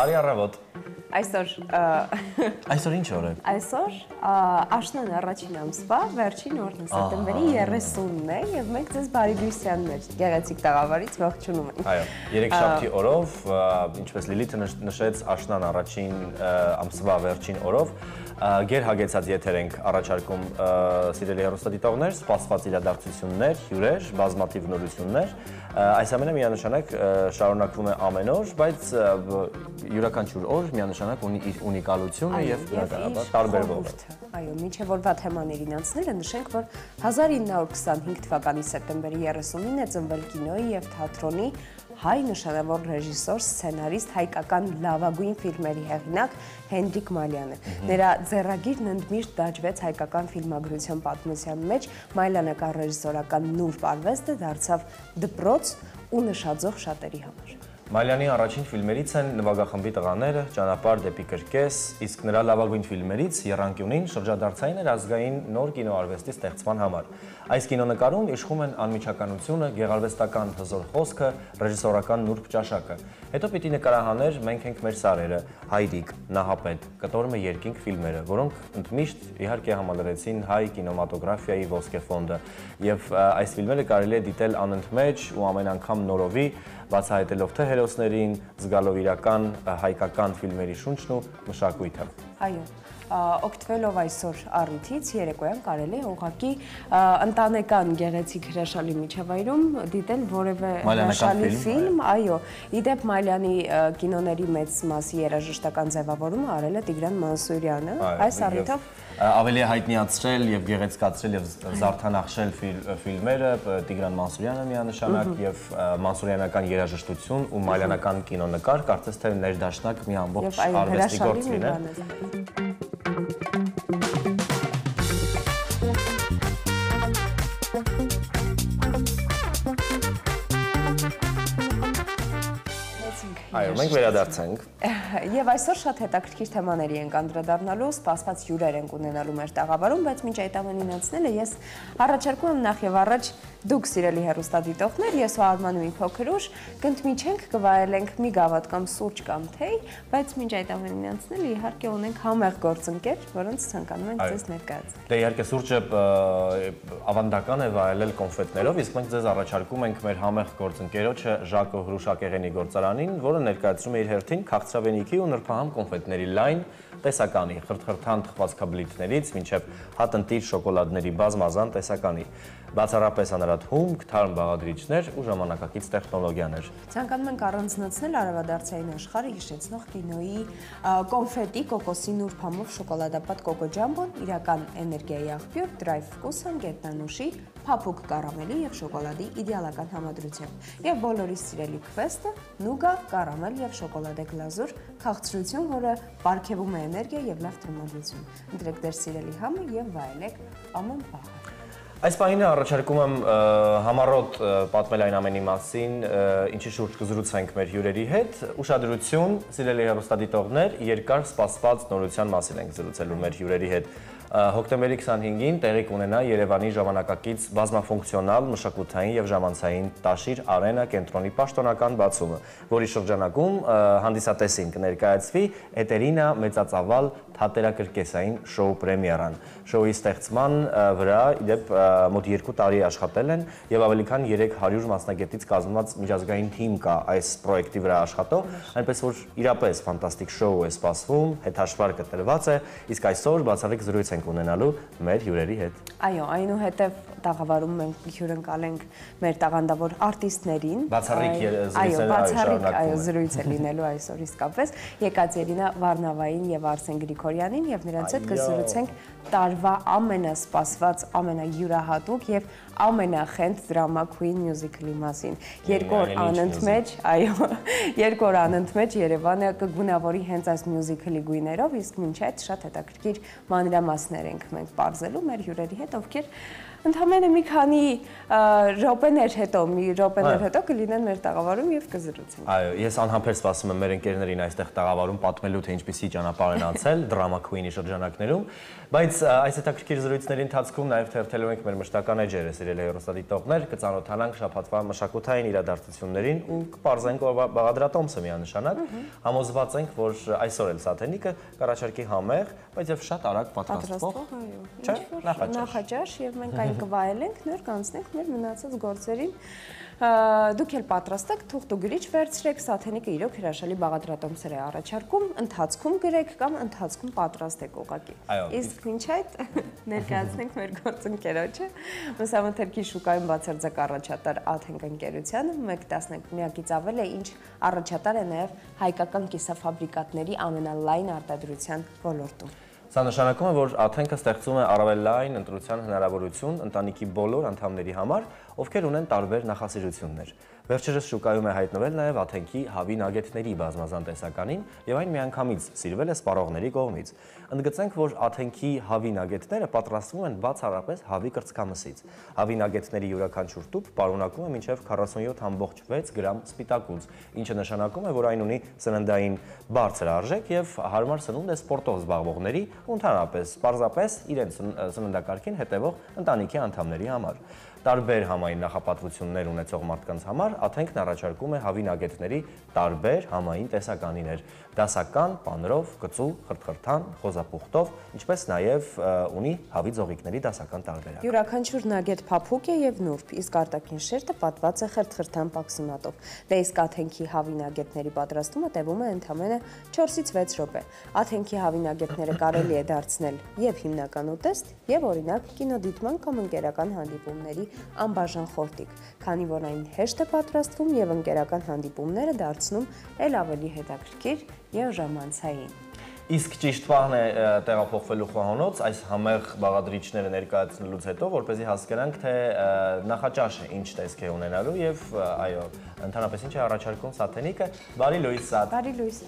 Բարի առավոտ։ Այսօր ինչ օր է։ Այսօր աշնան առաջին ամսվա վերջին օրն է, սեպտեմբերի 30-ն է եւ մենք ձեզ բարի լույսյան մեր գեղեցիկ տաղավարից ողջունում ենք։ Այո, երեքշաբթի օրով, ինչպես Լիլիթը նշեց, աշնան առաջին ամսվա վերջին օրով գերհագեցած եթեր ենք առաջարկում սիրելի հեռուստադիտողներ, սպասված իրադարձություններ, հյուրեր, բազմաթիվ նորություններ։ Այս ամենը միանշանակ շարունակվում է ամեն օր, բայց յուրաքանչյուր օր միանշանակ ունի իր ունիկալությունը եւ տարբերվող է։ Այո, մինչև օրվա թեմաներին անցնելը նշենք, որ 1925 թվականի սեպտեմբերի 30-ին է ծնվել կինոյի եւ թատրոնի հայ նշանավոր ռեժիսոր, սցենարիստ, հայկական լավագույն ֆիլմերի հեղինակ Հենրիկ Մալյանը։ Նրա ձեռագիրն ընդմիշտ դաջվեց հայկական ֆիլմագրության պատմության մեջ, մայլանական ռեժիսորական նուրբ արվեստը դարձավ դպրոց ու նշաձող շատերի համար։ Մալյանի առաջին ֆիլմերից են նվագախմբի տղաները, ճանապարհ դեպի կրկես, իսկ նրա լավագույն ֆիլմերից Եռանկյունին շրջադարձային էր ազգային նոր կինոարվեստի ստեղծման համար։ Այս կինոնկարում իշխում են անմիջականությունը, գեղարվեստական հզոր խոսքը, ռեժիսորական նուրբ ճաշակը։ Հետո պիտի նկարահաներ «Մենք ենք մեր սարերը», «Հայրիկ», «Նահապետ», «Կտորը երկինք» ֆիլմերը, որոնք ընդմիշտ իհարկե համալրեցին հայ կինեմատոգրաֆիայի ոսկե ֆոնդը, եւ այս ֆիլմերը կարելի է դիտել անընդմեջ ու ամեն անգամ նորովի, բացահայտելով թե հերոսներին, զգալով իրական հայկական ֆիլմերի շունչն ու մշակույթը։ Այո, օգտվելով այսօր առիթից երեկոյան կարելի է ուղղակի ընտանեկան գեղեցիկ հրաշալի միջավայրում դիտել որևէ հրաշալի ֆիլմ, այո, իդեպ Մալյանի կինոների մեծ մասի երաժշտական ձևավորումը արել է Տիգրան Մանսուրյանը, այս առիթով ավելի հայտնիացրել եւ գեղեցկացրել եւ զարդանախշել ֆիլմերը Տիգրան Մանսուրյանը միանշանակ եւ մանսուրյանական երաժշտություն ու մալյանական կինոնկար, կարծես թե ներդաշնակ մի ամբողջ արվեստի գործ լինել։ Այո, մենք վերադարձանք։ Եվ այսօր շատ հետաքրքիր թեմաների ենք անդրադառնալու, սպասված հյուրեր ենք ունենալու մեր տաղավարում, բայց մինչ այդ ամենին անցնելը ես առաջարկում եմ նախ եւ առաջ դուք սիրելի հեռուստադիտողներ, ես ու Արմանը մի փոքր ուշ կընդմիջենք, կվայելենք մի գավաթ կամ սուրճ կամ թեյ, բայց մինչ այդ ամենին անցնելը իհարկե ունենք համեղ գործընկեր, որոնց ցանկանում ենք ձեզ ներկայացնել։ Դե իհարկե սուրճը ավանդական է վայելել կոնֆետներով, իսկ մենք ձեզ առաջարկում ենք մեր համեղ գործընկերոջը Ժակո Հրուշակեղենի գործարանին, որը ներկայացնում է իր հերթին քաղցրավենիքի ու նրբահամ կոնֆետների լայն տեսականի, խրթխրթան թխվածքաբլիթներից մինչև հատնտիր շոկոլադների բազմազան տեսականի, բացառապես անհրաժեշտ հումք, թարմ բաղադրիչներ ու ժամանակակից տեխնոլոգիաներ։ Ցանկանում ենք առանձնացնել արևադարձային աշխարհը հիշեցնող կինոյի կոնֆետի, կոկոսի նուրբ համով շոկոլադապատ կոկո ջամբոն, իրական էներգիայի աղբյուր, դրայվ վկուսան, գետնանուշի, փափուկ կարամելի եւ շոկոլադի իդեալական համադրությամբ։ Եվ բոլորի սիրելի քվեստը՝ նուգա, կարամել եւ շոկոլադե գլազուր, քաղցրություն, որը պարգևում է էներգիա եւ լավ տրամադրություն։ Ընտրեք ձեր սիրելի համը եւ վայելեք ամեն պահ։ Այս պահին առաջարկում եմ համառոտ պատմել այն ամենի մասին, ինչի շուրջ կզրուցենք մեր հյուրերի հետ, ուշադրություն, սիրելի հեռուստադիտողներ, երկար սպասված նորության մասին ենք զրուցելու մեր հյուրերի հետ։ Հոկտեմբերի 25-ին տեղի կունենա Երևանի ժամանակակից բազմաֆունկցիոնալ մշակութային եւ ժամանցային Տաշիր Արենա կենտրոնի պաշտոնական բացումը, որի շրջանակում հանդիսատեսին կներկայացվի Էտերինա մեծածավալ թատերակրկեսային շոու պրեմիերան։ Շոուի ստեղծման վրա իդեպ մոտ 2 տարի աշխատել են եւ ավելի քան 300 մասնագետից կազմված միջազգային թիմ կա այս պրոյեկտի վրա աշխատող, այնպես որ իրապես ֆանտաստիկ շոու է սպասվում, հետհաշվարկը տրված է, իսկ այսօր բացառիկ զրույց ենք ունենալու մեր հյուրերի հետ։ Այո, այնուհետև տաղավարում մենք հյուրընկալենք մեր տաղանդավոր արտիստներին։ Բացառիկ զրույց է լինելու այսօր իսկապես Եկատերինա Վարնավային եւ Արսեն Գրիգորյանին եւ նրանց հետ կզրուցենք տարվա ամենասպասված, ամենայուրահատուկ եւ ամենախենթ դրամա Queen musical-ի մասին։ Երկու օր անընդմեջ Երևանը կգունավորի հենց այս musical-ի գույներով, իսկ մինչ այդ շատ հետաքրքիր մանրամասներ ենք մենք պարզելու մեր հյուրերի հետ, ովքեր ընդամենը մի քանի րոպեներ հետո կլինեն մեր տաղավարում եւ կզրուցենք։ Այո, ես անհամբեր սպասում եմ մեր ընկերներին այստեղ տաղավարում պատմելու թե ինչպիսի ճանապարհ են անցել դրամա Queen-ի շրջանակներում, բայց այս հետաքրքիր զրույցների ընթացքում նաեւ թերթելու ենք մեր մշտական էջերը, սիրելի հեռուստադիտողներ, կծանոթանանք շաբաթվա մշակութային իրադարձություններին ու կպարզենք բաղադրատոմսը միանշանակ։ Համոզված ենք, որ այսօր էլ Սաթենիկը կառաջարկի համեղ, բայց եւ շատ արագ պատրաստվող, նախաճաշ եւ մենք կվայելենք, նոր կանցնենք մեր մնացած գործերին։ Դուք էլ պատրաստեք, թուղթ ու գրիչ վերցրեք, Սաթենիկը իրոք հրաշալի բաղադրատոմսեր է առաջարկում, ընթացքում գրեք կամ ընթացքում պատրաստեք ուղղակի։ Իսկ մինչ այդ ներկայացնենք մեր գործընկերոջը, Լուսամթերքի շուկայում բացարձակ առաջատար Աթենք ընկերությանը, 1/11-ից ավել է, ինչ առաջատար է նաև հայկական կիսաֆաբրիկատների ամենալայն արտադրության ոլորտում։ Սա նշանակում է, որ Աթենքը ստեղծում է առավել լայն ընտրության հնարավորություն ընտանիքի բոլոր անդամների համար, ովքեր ունեն տարբեր նախասիրություններ։ Վերջերս շուկայում է հայտնվել նաև Աթենքի հավի նագետների բազմազան տեսականին եւ այն միանգամից սիրվել է սպառողների կողմից։ Ընդգծենք, որ Աթենքի հավի նագետները պատրաստվում են բացառապես հավի կրծքամսից։ Հավի նագետների յուրաքանչյուր տուփ պարունակում է մինչև 47.6 գրամ սպիտակուց, ինչը նշանակում է, որ այն ունի սննդային բարձր արժեք եւ հարմար սնունդ է սպորտով զբաղվողների ու ընդհանրապես պարզապես իրենց սննդակարգին հետևող ընտանիքի անդամների համար։ Տարբեր համային նախապատվություններ ունեցող մարդկանց համար Աթենքն առաջարկում է հավի նագետների տարբեր համային տեսականիներ՝ դասական, պանրով, կծու, խրթխրթան, խոզապուխտով, ինչպես նաև ունի հավի ձողիկների դասական տարբերակ։ Յուրաքանչյուր նագետ փափուկ է եւ նուրբ, իսկ արտաքին շերտը պատված է խրթխրթան պաքսիմատով։ Դե իսկ Աթենքի հավի նագետների պատրաստումը տևում է ընդամենը 4-ից 6 րոպե։ Աթենքի հավի նագետները կարելի է դարձնել եւ հիմնական ուտեստ, եւ օրինակ կինոդիտման կամ ընկերական հանդիպումների անբաժան խորտիկ, քանի որ այն հեշտ է պատրաստվում եւ ընկերական հանդիպումները դարձնում էլ ավելի հետաքրքիր եւ ժամանցային։ Իսկ ճիշտ պահն է տեղափոխվելու խոհանոց այս համեղ բաղադրիչները ներկայացնելուց հետո, որպեսզի հասկանանք, թե նախաճաշը ինչ տեսք է ունենալու եւ այո, ընդհանրապես ինչ է առաջարկում Սաթենիկը։ Բարի լույս Սաթ։ Բարի լույս։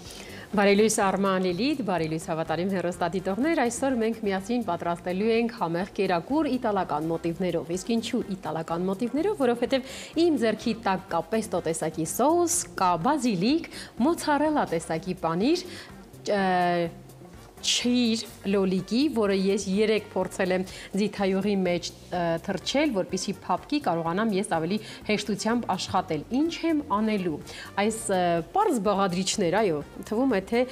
Բարի լույս Արման Լիլիթ, բարի լույս հավատարիմ հեռուստադիտողներ, այսօր մենք միասին պատրաստելու ենք համեղ կերակուր իտալական մոտիվներով, իսկ ինչու իտալական մոտիվներով, որովհետև իմ ձեռքի տակ կա պեստո տեսակի սոուս, կա բազիլիկ, մոցարելա տեսակի պանիր, չիր լոլիկի, որը ես 3 փորձել եմ ձիթայուղի մեջ թրջել, որպեսզի փափկի կարողանամ ես ավելի հեշտությամբ աշխատել։ Ինչ եմ անելու։ Այս պարզ բաղադրիչներ, այո, թվում է թե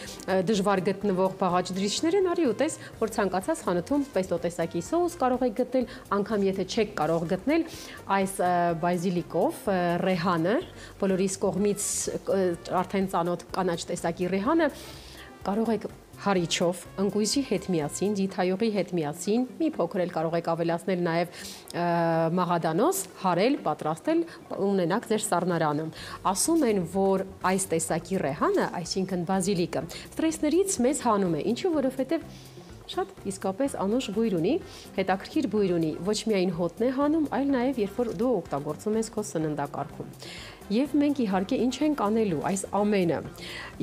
դժվար գտնվող բաղադրիչներ են, արի ուտես, որ ցանկացած խանութում պեստո տեսակի սոուս կարող եք գտնել, անգամ եթե չեք կարող գտնել այս բազիլիկով ռեհանը, բոլորիս կողմից արդեն ծանոթ կանաչ տեսակի ռեհանը կարող եք հարիչով, ընկույզի հետ միասին, ձիթայուղի հետ միասին, մի փոքր էլ կարող եք ավելացնել նաև մաղադանոս, հարել, պատրաստել, ունենաք ձեր սառնարանում։ Ասում են, որ այս տեսակի ռեհանը, այսինքն բազիլիկը, ստրեսներից մեզ հանում է, ինչու որովհետև շատ իսկապես անուշ բույր ունի, հետաքրքիր բույր ունի, ոչ միայն հոտն է հանում, այլ նաև երբ որ դու օգտագործում ես քո սննդակարգում։ Եվ մենք իհարկե ինչ ենք անելու այս ամենը։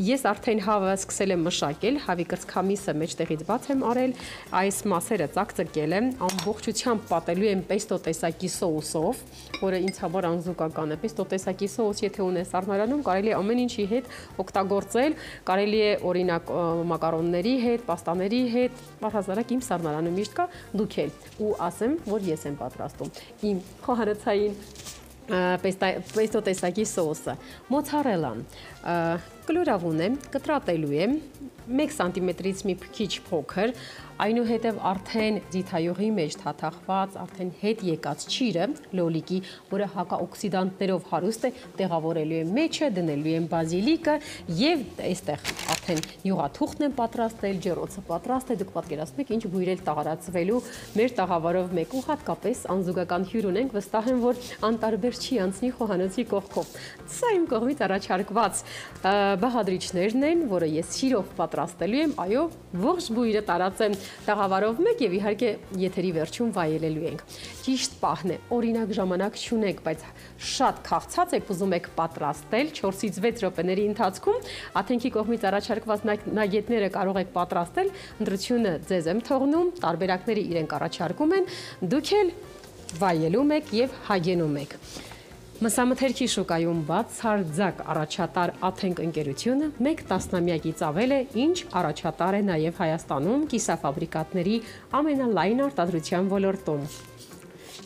Ես արդեն հավը սկսել եմ մշակել, հավի կրծքամիսը մեջտեղից բաց եմ արել, այս մասերը ծակծկել եմ, ամբողջությամբ պատելու եմ պեստո տեսակի սոուսով, որը ինձ համար անզուգական է։ Պեստո տեսակի սոուս եթե ունես սառնարանում, կարելի է ամեն ինչի հետ օգտագործել, կարելի է օրինակ մակարոնների հետ, պաստաների հետ, առհասարակ իմ սառնարանում միշտ կա, դուք էլ։ Ու ասեմ, որ ես եմ պատրաստում իմ խոհարոցային պեստո տեսակի սոուսը, մոցարելան, կլորավուն է, կտրատելու է 1 սանտիմետրից մի քիչ փոքր, այնուհետև արդեն ձիթայուղի մեջ թաթախված, արդեն հետ եկած ճիրը, լոլիկի, որը հակաօքսիդանտներով հարուստ է, տեղավորելու եմ մեջը, դնելու եմ բազիլիկը եւ այստեղ արդեն յուղաթուղթն եմ պատրաստել, ջեռոցը պատրաստ է, դուք պատկերացնում եք ինչ բույրել տարածվելու մեր տաղավարով մեկ ու հատկապես անզուգական հյուր ունենք, վստահ եմ, որ անտարբեր չի անցնի խոհանոցի կողքով։ Սա իմ կողմից առաջարկված բաղադրիչներն են, որը ես սիրով պատրաստելու եմ, այո, ողջ բույրը տարածեմ տաղավարով մեկ եւ իհարկե եթերի վերջում վայելելու ենք։ Ճիշտ պահն է, օրինակ ժամանակ չունեք, բայց շատ քաղցած եք, ուզում եք պատրաստել 4-ից 6 րոպեների ընթացքում, աթենքի կողմից առաջարկված նագետները կարող եք պատրաստել, ընտրությունը ձեզ եմ թողնում, տարբերակները իրենք առաջարկում են, դուք էլ վայելում եք եւ հագենում եք։ Մսամթերքի շուկայում բացարձակ առաջատար Աթենք ընկերությունը 1 տասնամյակից ավել է, ինչ առաջատար է նաև Հայաստանում կիսաֆաբրիկատների ամենալայն արտադրության ոլորտում։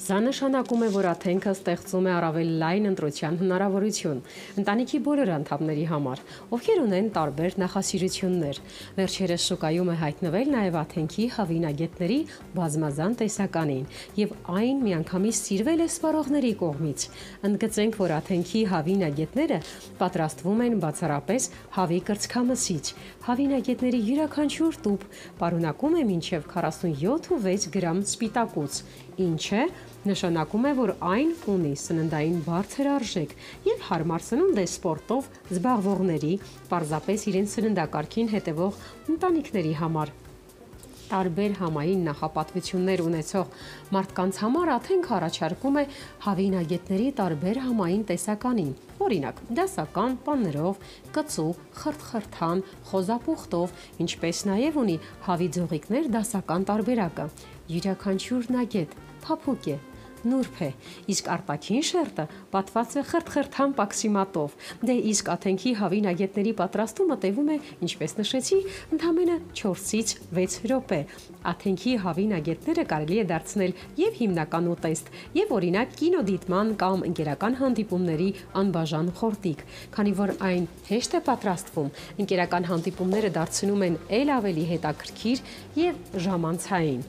Սա նշանակում է, որ Աթենքը ստեղծում է առավել լայն ընտրության հնարավորություն ընտանիքի բոլոր անդամների համար, ովքեր ունեն տարբեր նախասիրություններ։ Վերջերս շուկայում է հայտնվել նաև Աթենքի հավինագետների բազմազան տեսականին, եւ այն միանգամից սիրվել է սպառողների կողմից։ Ընդգծենք, որ Աթենքի հավինագետները պատրաստվում են բացառապես հավի կրծքամսից։ Հավինագետների յուրաքանչյուր տուփ պարունակում է մինչև 47.6 գրամ սպիտակուց, ինչը նշանակում է, որ այն ունի սննդային բարձր արժեք եւ հարմար սնունդ է սպորտով զբաղվողների, պարզապես իրենց սննդակարգին հետևող ընտանիքների համար։ Տարբեր համային նախապատվություններ ունեցող մարդկանց համար Աթենք առաջարկում է հավինագետների տարբեր համային տեսականին, օրինակ դասական պաններով, կծու, խրթխրթան, խոզապուխտով, ինչպես նաև ունի հավի ձողիկներ դասական տարբերակը։ Յուրաքանչյուր նագետ փափուկ է, նուրբ է, իսկ արտաքին շերտը պատված է խրթխրթան պաքսիմատով։ Դե իսկ Աթենքի հավինագետների պատրաստումը տևում է, ինչպես նշեցի, ընդամենը 4-ից 6 րոպե։ Աթենքի հավինագետները կարելի է դարձնել եւ հիմնական ուտեստ, եւ օրինակ կինոդիտման կամ ընկերական հանդիպումների անբաժան խորտիկ, քանի որ այն հեշտ է պատրաստվում, ընկերական հանդիպումները դարձնում են ել ավելի հետաքրքիր եւ ժամանցային։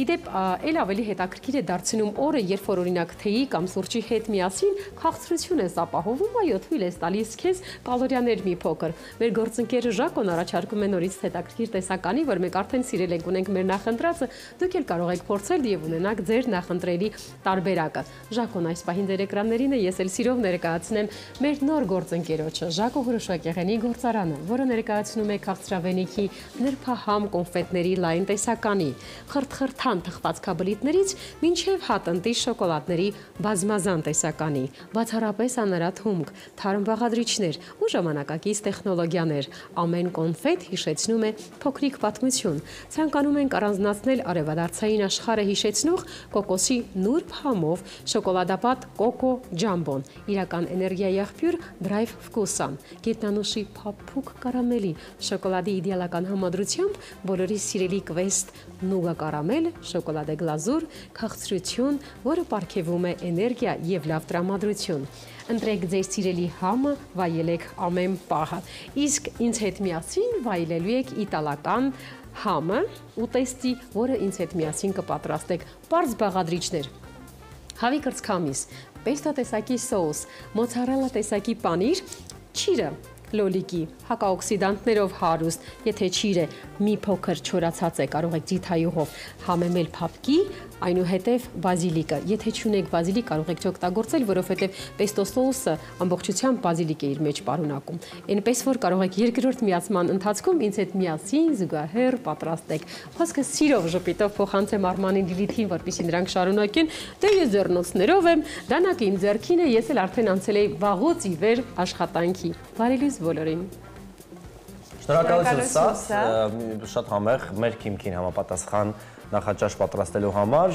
Իդեպ ել ավելի հետաքրքիր է դարձնում օրը, երբ որ օրինակ թեյի կամ սուրճի հետ միասին քաղցրություն ես ապահովում, այո, թույլ ես տալիս քեզ կալորիաներ մի փոքր։ Մեր գործընկերը Ժակոն առաջարկում է նորից հետաքրքիր տեսականի, որ մենք արդեն սիրել ենք, ունենք մեր նախընտրածը, դուք էլ կարող եք փորձել եւ ունենաք ձեր նախընտրելի տարբերակը։ Ժակոն այս պահին ձեր էկրաններին է, ես էլ սիրով ներկայացնեմ մեր նոր գործընկերոջը, Ժակո Հրուշակեղենի գործարանը, որը ներկայացնում է քաղցրավենիքի նրբահամ կոնֆետների լայն տեսականի, խրթխրթան թխվածքաբլիթներից մինչև հատնտի շոկոլադների բազմազան տեսականի, բացառապես անարատ հումք, թարմ բաղադրիչներ ու ժամանակակից տեխնոլոգիաներ։ Ամեն կոնֆետ հիշեցնում է փոքրիկ պատմություն։ Ցանկանում ենք առանձնացնել արևադարձային աշխարհը հիշեցնող կոկոսի նուրբ համով շոկոլադապատ Կոկո Ջամբոն, իրական էներգիայի աղբյուր Drive Vkusan, գետնանուշի փափուկ կարամելի, շոկոլադի իդեալական համադրությամբ բոլորի սիրելի կվեստ նուգա կարամել, շոկոլադե գլազուր, քաղցրություն, որը պարգևում է էներգիա եւ լավ տրամադրություն։ Ընտրեք ձեր սիրելի համը, վայելեք ամեն պահը։ Իսկ ինձ հետ միասին վայելելու եք իտալական համը, ուտեստի, որը ինձ հետ միասին կպատրաստեք։ Պարզ բաղադրիչներ։ Հավի կրծքամիս, պեստո տեսակի սոուս, մոցարելա տեսակի պանիր, ճիրը, լոլիկի, հակաօքսիդանտներով հարուստ, եթե ճիրը մի փոքր չորացած է, կարող եք ձիթայուղով համեմել փափկի, այնուհետև բազիլիկը։ Եթե չունեք բազիլիկ, կարող եք չօգտագործել, որովհետև պեստո սոուսը ամբողջությամբ բազիլիկ է իր մեջ պարունակում։ Այնպես որ կարող եք երկրորդ միացման ընթացքում ինձ հետ միասին զուգահեռ պատրաստեք։ Խոսքը սիրով ժպիտով փոխանցեմ Արմանին Լիլիթին, որպեսզի նրանք շարունակեն, դե ես ձեռնոցներով եմ, դանակը իմ ձեռքին է, ես էլ արդեն անցել եի վաղուց ի վեր աշխատանքի։ Բարելույս բոլորին։ Շնորհակալություն Սա, շատ համեղ մեր քիմքին համապատասխան նախաճաշ պատրաստելու համար,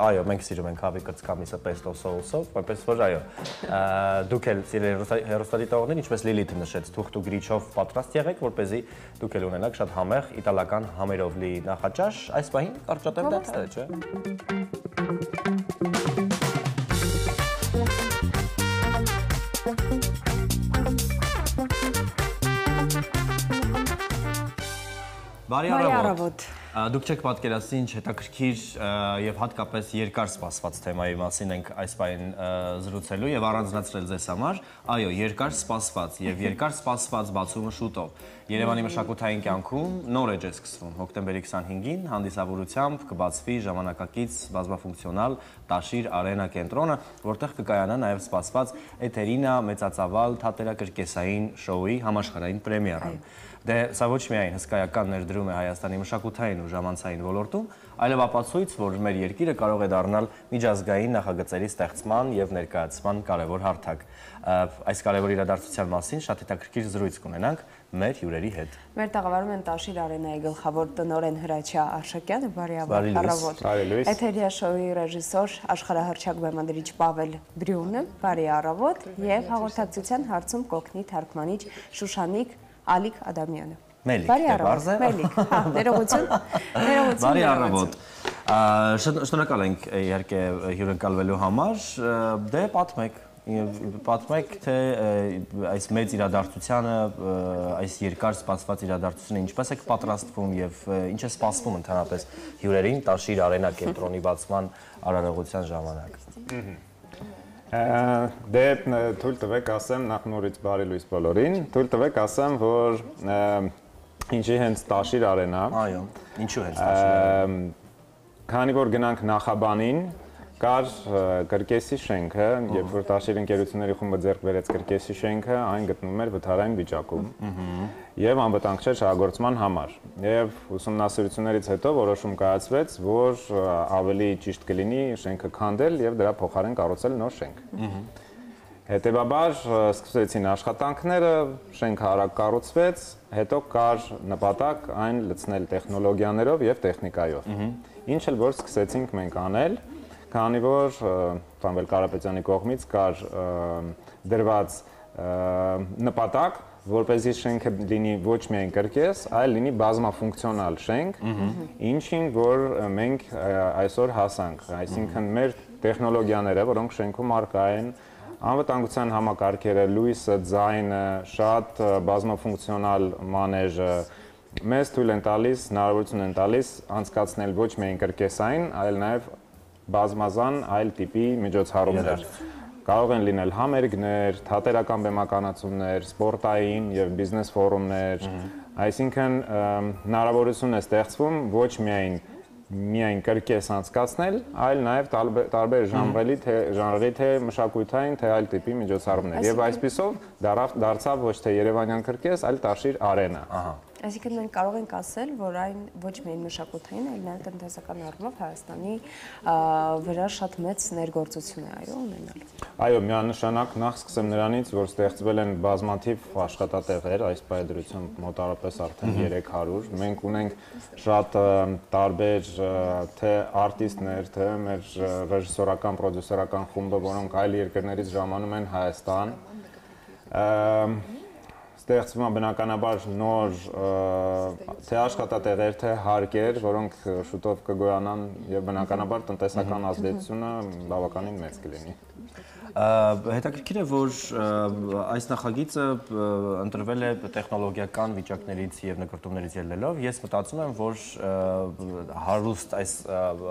այո, մենք սիրում ենք հավի կրծքամիսը պեստո սոուսով, որպես որ այո, դուք էլ սիրելի հեռուստադիտողներ, ինչպես Լիլիթը նշեց, թուղթ ու գրիչով պատրաստ եղեք, որպեսզի դուք էլ ունենաք շատ համեղ իտալական համերով լի նախաճաշ, այս պահին կարճատև դարձել է, չէ՞։ Բարի առավոտ։ Դուք չեք պատկերացնի ինչ հետաքրքիր եւ հատկապես երկար սպասված թեմայի մասին ենք այս պահին զրուցելու եւ առանձնացրել ձեզ համար։ Այո, երկար սպասված եւ երկար սպասված բացումը շուտով։ Երևանի մշակութային կյանքում նոր էջ է սկսվում։ Հոկտեմբերի 25-ին հանդիսավորությամբ կբացվի ժամանակակից բազմաֆունկցիոնալ Տաշիր Արենա կենտրոնը, որտեղ կկայանա նաեւ սպասված Էթերինա մեծածավալ թատերակրկեսային շոուի համաշխարհային պրեմիերան։ Դե սա ոչ միայն հսկայական ներդրում է Հայաստանի մշակութային ու ժամանցային ոլորտում, այլև ապացույց, որ մեր երկիրը կարող է դառնալ միջազգային նախագծերի ստեղծման եւ ներկայացման կարևոր հարթակ։ Այս կարևոր իրադարձության մասին շատ հետաքրքիր զրույց կունենանք մեր հյուրերի հետ։ Մեր տաղավարում են Տաշիր Արենայի գլխավոր տնօրեն Հրաչյա Արշակյանը, բարի առավոտ։ Էթերիա շոուի ռեժիսոր, աշխարհահռչակ բեմադրիչ Պավել Բրյունը, բարի առավոտ, եւ հաղորդակցության հարցում կօգնի թարգմանիչ Շուշանիկ Ալիկ Ադամյանը։ Բարի առավոտ։ Մելիք, հա, ներողություն։ Բարի առավոտ։ Շնորհակալ ենք իհարկե հյուրընկալվելու համար։ Դե պատմեք թե այս մեծ իրադարձությանը, այս երկար սպասված իրադարձությունը ինչպես է պատրաստվում եւ ինչ է սպասվում ընդհանրապես հյուրերին Տաշիր Արենա կենտրոնի բացման արարողության ժամանակ։ Դե թույլ տվեք ասեմ նախ նորից բարի լույս բոլորին, թույլ տվեք ասեմ, որ ինչի հենց Տաշիր Արենա։ Այո, ինչու հենց Տաշիր Արենա։ Քանի որ գնանք նախաբանին, կար կրկեսի շենքը, երբ որ Տաշիր ընկերությունների խումբը ձեռք բերեց կրկեսի շենքը, այն գտնվում էր վթարային վիճակում եւ անվտանգ չէր շահագործման համար։ Եվ ուսումնասիրություններից հետո որոշում կայացվեց, որ ավելի ճիշտ կլինի շենքը քանդել եւ դրա փոխարեն կառուցել նոր շենք։ Հետևաբար սկսվեցին աշխատանքները, շենքը արագ կառուցվեց, հետո կար նպատակ այն լցնել տեխնոլոգիաներով եւ տեխնիկայով։ Ինչ էլ որ սկսեցինք մենք անել, քանի որ Ֆանվել Կարապետյանի կողմից կար դրված նպատակ, որպեսզի շենքը լինի ոչ միայն կրկես, այլ լինի բազմաֆունկցիոնալ շենք, ինչին որ մենք այսօր հասանք, այսինքն մեր տեխնոլոգիաները, որոնք շենքում առկա են, անվտանգության համակարգերը, լույսը, ձայնը, շատ բազմաֆունկցիոնալ մանեժը մեզ թույլ են տալիս, հնարավորություն են տալիս անցկացնել ոչ միայն կրկեսային, այլ նաև բազմազան այլ տիպի միջոցառումներ։ Կարող են լինել համերգներ, թատերական բեմականացումներ, սպորտային եւ բիզնես ֆորումներ, այսինքն հնարավորություն է ստեղծվում ոչ միայն կրկես անցկացնել, այլ նաև տարբեր ժանրերի թե մշակութային, թե այլ տիպի միջոցառումներ։ Եվ այսպիսով դարձավ ոչ թե Երևանյան կրկես, այլ Տաշիր Արենա։ Այսինքն մենք կարող ենք ասել, որ այն ոչ միայն մշակութային, այլ նաև տնտեսական առումով Հայաստանի վրա շատ մեծ ներգործություն է այո ունենալ։ Այո, միանշանակ նախ սկսեմ նրանից, որ ստեղծվել են բազմաթիվ աշխատատեղեր, այս պայդրությամբ մոտարապես արդեն 300։ Մենք ունենք շատ տարբեր թե արտիստներ, թե մեր ռեժիսորական, պրոդյուսերական խումբը, որոնք այլ երկրներից ժամանում են Հայաստան։ Ստեղծվում է բնականաբար նոր թե աշխատատեղեր, թե հարկեր, որոնք շուտով կգոյանան եւ բնականաբար տնտեսական ազդեցությունը բավականին մեծ կլինի։ Հետաքրքիր է, որ այս նախագիծը ընտրվել է տեխնոլոգիական վիճակներից եւ նկարտումներից ելնելով։ Ես մտածում եմ, որ հարուստ այս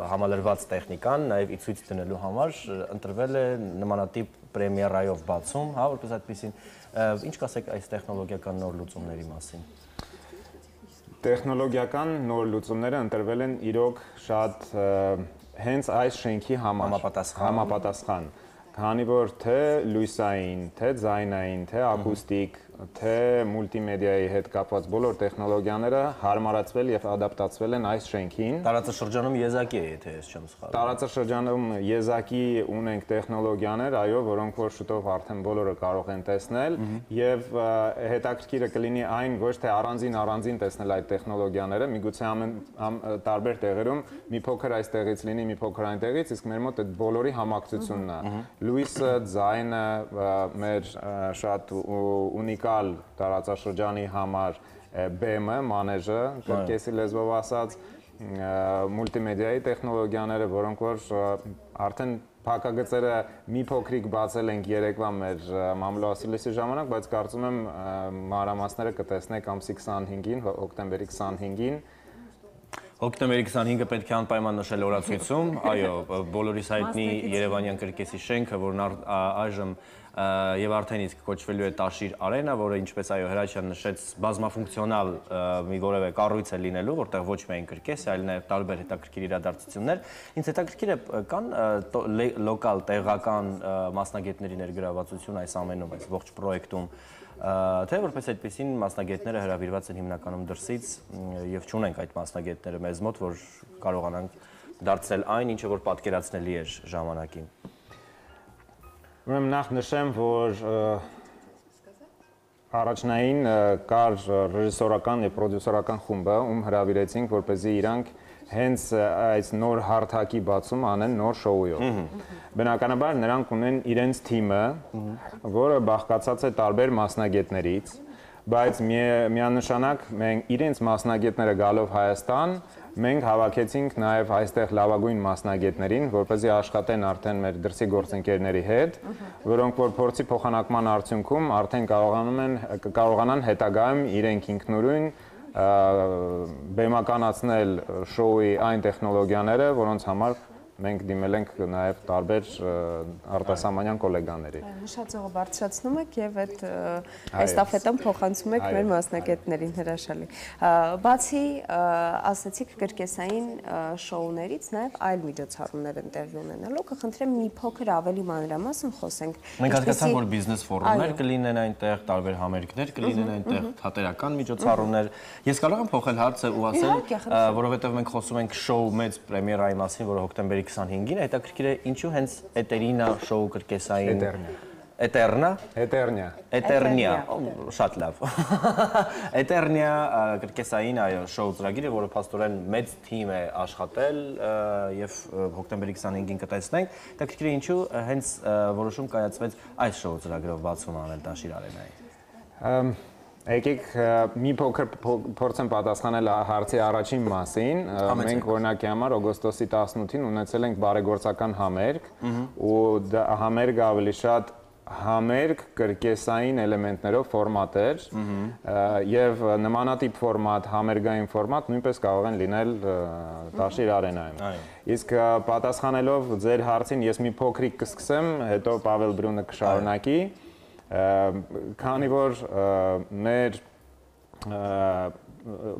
համալրված տեխնիկան նաեւ ի ցույց դնելու համար ընտրվել է նմանատիպ պրեմիերայով բացում, հա, որպես այդպեսին։ Ինչ կասեք այս տեխնոլոգիական նոր լուծումների մասին։ Տեխնոլոգիական նոր լուծումները ընտրվել են իրոք շատ հենց այս շենքի համապատասխան, քանի որ թե լույսային, թե ձայնային, թե ակուստիկ, թե մուլտիմեդիայի հետ կապված բոլոր տեխնոլոգիաները հարմարացվել եւ ադապտացվել են այս շենքին։ Տարածաշրջանում եզակի է, եթե ես չեմ սխալվում։ Տարածաշրջանում եզակի ունենք տեխնոլոգիաներ, այո, որոնք որ շուտով արդեն բոլորը կարող են տեսնել եւ հետաքրքիրը կլինի այն ոչ թե առանձին տեսնել այդ տեխնոլոգիաները, միգուցե տարբեր տեղերում մի փոքր այստեղից լինի, մի փոքր այնտեղից, իսկ մեր մոտ այդ բոլորի համակցությունն է։ Լույսը, ձայնը, մեր շատ ունիկալ տարածաշրջանի համար բեմը, մանեժը, կրկեսի լեզվով ասած, մուլտիմեդիայի տեխնոլոգիաները, որոնք որ արդեն փակագծերը մի փոքրիկ բացել ենք երեկվա մեր մամլոասիլիսի ժամանակ, բայց կարծում եմ մանրամասները կտեսնեք ամսի 25-ին, հոկտեմբերի 25-ին։ Հոկտեմբերի 25-ը պետք է անպայման նշել օրացույցում, այո, բոլորիս հայտնի Երևանյան կրկեսի շենքը, որն այժմ եւ արդեն իսկ կոչվելու է Տաշիր Արենա, որը ինչպես այո Հրաչյան նշեց, բազմաֆունկցիոնալ մի որևէ կառույց է լինելու, որտեղ ոչ միայն կրկես, այլ նաեւ տարբեր հետաքրքիր իրադարձություններ։ Ինձ հետաքրքիր է կան լոկալ տեղական մասնագետների ներգրավվածություն այս ամենում, այս ողջ պրոյեկտում, թե որպես այդպեսին մասնագետները հրավիրված են հիմնականում դրսից եւ չունենք այդ մասնագետները մեզ մոտ, որ կարողանանք դարձնել այն, ինչը որ պատկերացնելի էր ժամանակին։ Ուրեմն նախ նշեմ, որ առաջնային կար ռեժիսորական եւ պրոդյուսերական խումբը, ում հրավիրեցինք, որպեսզի իրանք հենց այս նոր հարթակի բացում անեն նոր շոուով։ Բնականաբար նրանք ունեն իրենց թիմը, որը բաղկացած է տարբեր մասնագետներից, բայց միանշանակ մենք իրենց մասնագետները գալով Հայաստան, մենք հավաքեցինք նաև այստեղ լավագույն մասնագետներին, որպեսզի աշխատեն արդեն մեր դրսի գործընկերների հետ, որոնք որ փորձի փոխանակման արդյունքում արդեն կարողանան հետագայում իրենք ինքնուրույն բեմականացնել շոուի այն տեխնոլոգիաները, որոնց համար մենք դիմել ենք նաև տարբեր արտասահմանյան գոլեգաների։ Նշածողը բարձրացնում եք եւ այդ էստաֆետան փոխանցում եք մեր մասնագետներին, հրաշալի։ Բացի ասացիք կրկեսային շոուներից նաև այլ միջոցառումներ են տեղի ունենալու, կխնդրեմ մի փոքր ավելի մանրամասն խոսենք։ Մենք հասկացանք, որ բիզնես ֆորումներ կլինեն այնտեղ, տարբեր համերգներ կլինեն այնտեղ, թատերական միջոցառումներ։ Ես կարող եմ փոխել հարցը ու ասել, որովհետեւ մենք խոսում ենք շոու մեծ պրեմիերայի մասին, որը հոկտեմբերի 25-ին, հետաքրքիր է ինչու հենց Էտերինա շոու կրկեսային Էտերնիա, շատ լավ։ Էտերնիա կրկեսային այո շոու ծրագիրը, որը փաստորեն մեծ թիմ է աշխատել եւ հոկտեմբերի 25-ին կտեսնենք, հետաքրքիր է ինչու հենց որոշում կայացվեց այս շոու ծրագրով բացում անել Տաշիր Արենայի։ Եկեք մի փոքր փորձեմ պատասխանել հարցի առաջին մասին։ Մենք օրինակի համար օգոստոսի 18-ին ունեցել ենք բարեգործական համերգ, ու համերգը ավելի շատ համերգ կրկեսային էլեմենտներով ֆորմատ էր, եւ նմանատիպ ֆորմատ, համերգային ֆորմատ նույնպես կարող են լինել Տաշիր Արենայում։ Իսկ պատասխանելով ձեր հարցին, ես մի փոքրիկ կսկսեմ, հետո Պավել Բրունը կշարունակի։ Քանի որ մեր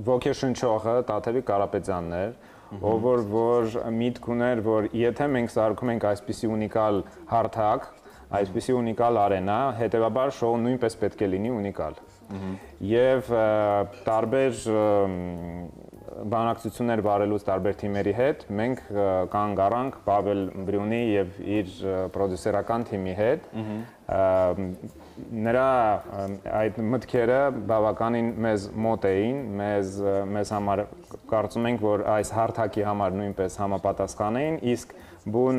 ոգեշնչողը Տաթևիկ Կարապետյանն էր, ով որ միտք ուներ, որ եթե մենք սարքում ենք այսպիսի ունիկալ հարթակ, այսպիսի ունիկալ արենա, հետևաբար շոուն նույնպես պետք է լինի ունիկալ։ Եվ տարբեր բանակցություններ վարելուց տարբեր թիմերի հետ մենք կանգ առանք Պավել Բրյունի եւ իր պրոդյուսերական թիմի հետ, նրա այդ մտքերը բավականին մեզ մոտ էին, մեզ համար կարծում ենք, որ այս հարթակի համար նույնպես համապատասխան էին, իսկ բուն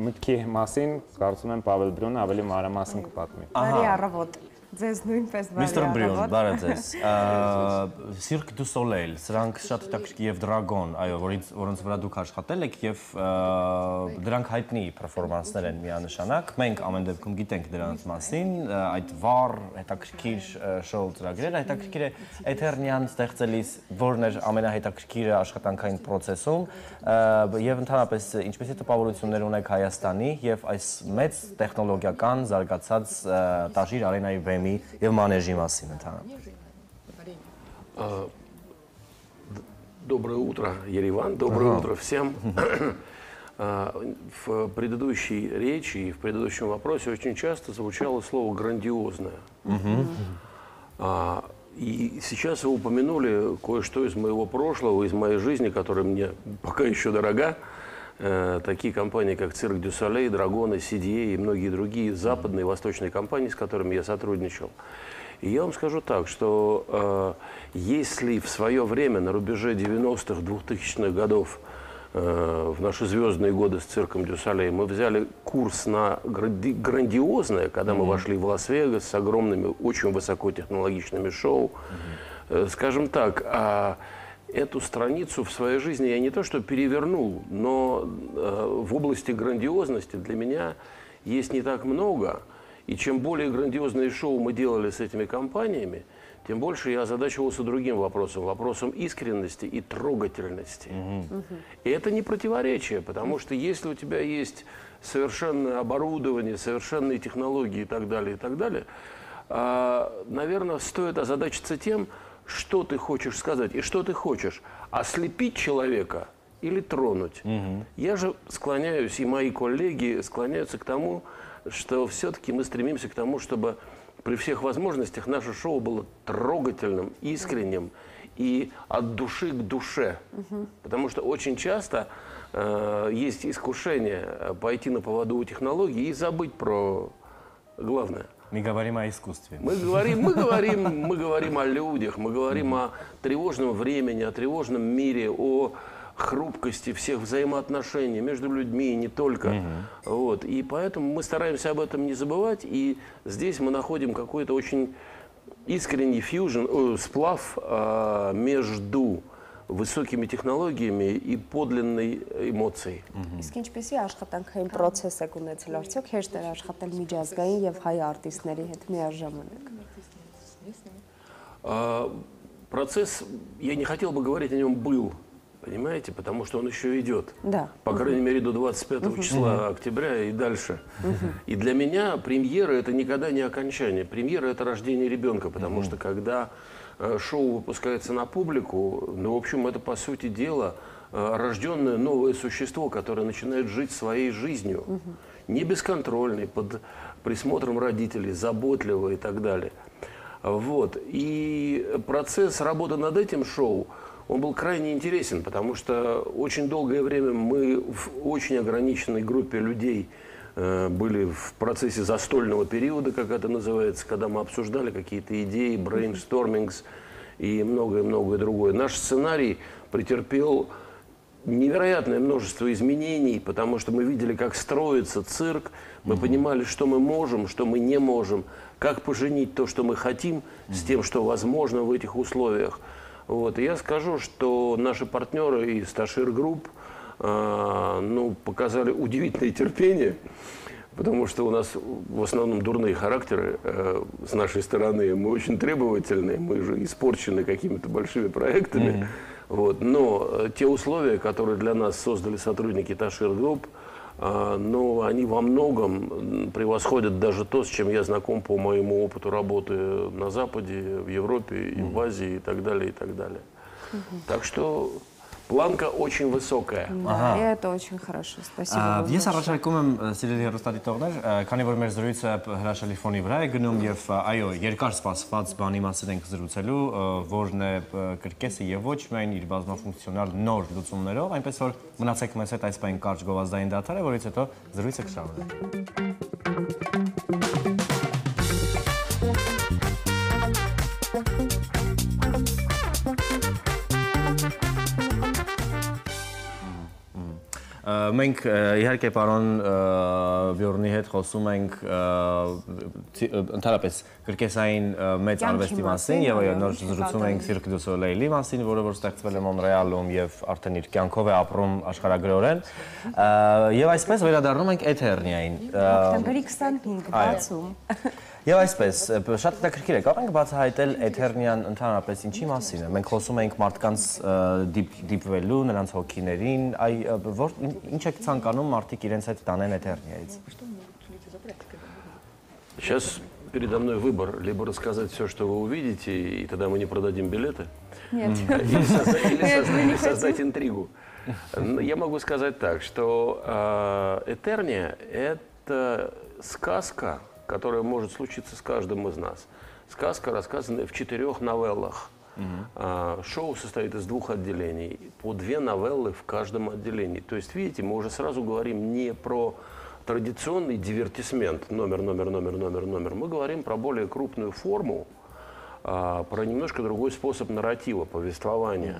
մտքի մասին կարծում եմ Պավել Բրյունը ավելի մանրամասն կպատմի։ Բարի առավոտ։ Ձեզ նույնպես բարի Միստր Բրյուն, բարը ձեզ։ Cirque du Soleil, սրանք շատ հետաքրքիր եւ Dragon, այո, որոնց վրա դուք աշխատել եք եւ դրանք հայտնի պերֆորմանսներ են միանշանակ։ Մենք ամեն դեպքում գիտենք դրանց մասին, այդ վառ հետաքրքիր շոու ծրագրերը, հետաքրքիր է Էթերնիան ստեղծելիս, որն էր ամենահետաքրքիրը աշխատանքային process-ում եւ ընդհանրապես ինչպես է տպավորություններ ունեք Հայաստանի եւ այս մեծ տեխնոլոգիական զարգացած Տաշիր Արենայի վեմի եւ մանեժի մասին ընդհանրապես։ Доброе утро, Ереван. Доброе утро всем. В предыдущей речи и в предыдущем вопросе очень часто звучало слово «грандиозное». И сейчас вы упомянули кое-что из моего прошлого, из моей жизни, которая мне пока еще дорога. Такие компании, как Cirque du Soleil, Dragon, CDA и многие другие западные и восточные компании, с которыми я сотрудничал. И я вам скажу так, что если в свое время, на рубеже 90-х, 2000-х годов, в наши звездные годы с Цирком дю Солей, мы взяли курс на грандиозное, когда мы вошли в Лас-Вегас с огромными, очень высокотехнологичными шоу, скажем так, эту страницу в своей жизни я не то что перевернул, но в области грандиозности для меня есть не так много. И чем более грандиозные шоу мы делали с этими компаниями, тем больше я озадачивался другим вопросом, вопросом искренности и трогательности. И это не противоречие, потому что если у тебя есть совершенное оборудование, совершенные технологии и так далее, наверное, стоит озадачиться тем, что ты хочешь сказать и что ты хочешь. Ослепить человека или тронуть. Я же склоняюсь, и мои коллеги склоняются к тому, что все-таки мы стремимся к тому, чтобы при всех возможностях наше шоу было трогательным, искренним и от души к душе. Потому что очень часто есть искушение пойти на поводу у технологий и забыть про главное. Мы говорим о искусстве. Мы говорим о людях, мы говорим о тревожном времени, о тревожном мире, о хрупкости всех взаимоотношений между людьми и не только. Вот. И поэтому мы стараемся об этом не забывать. И здесь мы находим какой-то очень искренний сплав между высокими технологиями и подлинной эмоцией. Իսկ ինչպեսի աշխատանքային process եք ունեցել, արդյոք հեշտ էր աշխատել միջազգային եւ հայ արտիստների հետ միաժամանակ։ Процесс, я не хотел бы говорить о нем, был, понимаете, потому что он еще идет. Да. По крайней мере, до 25 числа октября и дальше. И для меня премьера – это никогда не окончание. Премьера – это рождение ребенка, потому что когда шоу выпускается на публику, ну, в общем, это, по сути дела, рожденное новое существо, которое начинает жить своей жизнью. Не бесконтрольной, под присмотром родителей, заботливо и так далее. Вот. И процесс работы над этим шоу, он был крайне интересен, потому что очень долгое время мы в очень ограниченной группе людей были в процессе застольного периода, как это называется, когда мы обсуждали какие-то идеи, брейнстормингс и многое-многое другое. Наш сценарий претерпел невероятное множество изменений, потому что мы видели, как строится цирк, мы понимали, что мы можем, что мы не можем, как поженить то, что мы хотим, с тем, что возможно в этих условиях. Вот. И я скажу, что наши партнеры из Ташир Групп показали удивительное терпение, потому что у нас в основном дурные характеры с нашей стороны. Мы очень требовательные, мы же испорчены какими-то большими проектами. Вот. Но те условия, которые для нас создали сотрудники Ташир Групп, они во многом превосходят даже то, с чем я знаком по моему опыту работы на Западе, в Европе, и в Азии и так далее, и так далее. Так что планка очень высокая. Да, это очень хорошо. Спасибо. Ես առաջարկում եմ սիրելի հեռուստադիտողներ, քանի որ մեր զրույցը հրաշալի ֆոնի վրա է գնում եւ այո, երկար սպասված բանի մասին ենք զրուցելու, որն է կրկեսը եւ ոչ միայն իր բազմաֆունկցիոնալ նոր լուծումներով, այնպես որ մնացեք մեզ հետ այս պայն կարճ գովազդային դադարը, որից հետո զրույցը կշարունակենք։ Մենք իհարկե պարոն Բյորնի հետ խոսում ենք ընդհանրապես կրկեսային մեծ արվեստի մասին եւ նոր զրուցում ենք Cirque du Soleil-ի մասին, որը որ ստեղծվել է Մոնրեալում եւ արդեն իր կյանքով է ապրում աշխարհագրորեն։ Եվ այսպես վերադառնում ենք Էթերնիային։ Հոկտեմբերի 25 բացում։ Եվ այսպես, շատ հետաքրքիր է, կարող ենք բացահայտել Էթերնիան ընդհանրապես ինչի մասին է։ Մենք խոսում ենք մարդկանց դիպվելու, նրանց հոգիներին, ինչ եք ցանկանում մարդիկ իրենց հետ տանեն Էթերնիայից։ Сейчас передо мной выбор, либо рассказать все, что вы увидите, и тогда мы не продадим билеты, или создать интригу. Я могу сказать так, что Этерния – это сказка, которая может случиться с каждым из нас. Сказка, рассказанная в 4 новеллах. Шоу состоит из 2 отделений, по 2 новеллы в каждом отделении. То есть, видите, мы уже сразу говорим не про традиционный дивертисмент, номер. Мы говорим про более крупную форму, про немножко другой способ нарратива, повествования.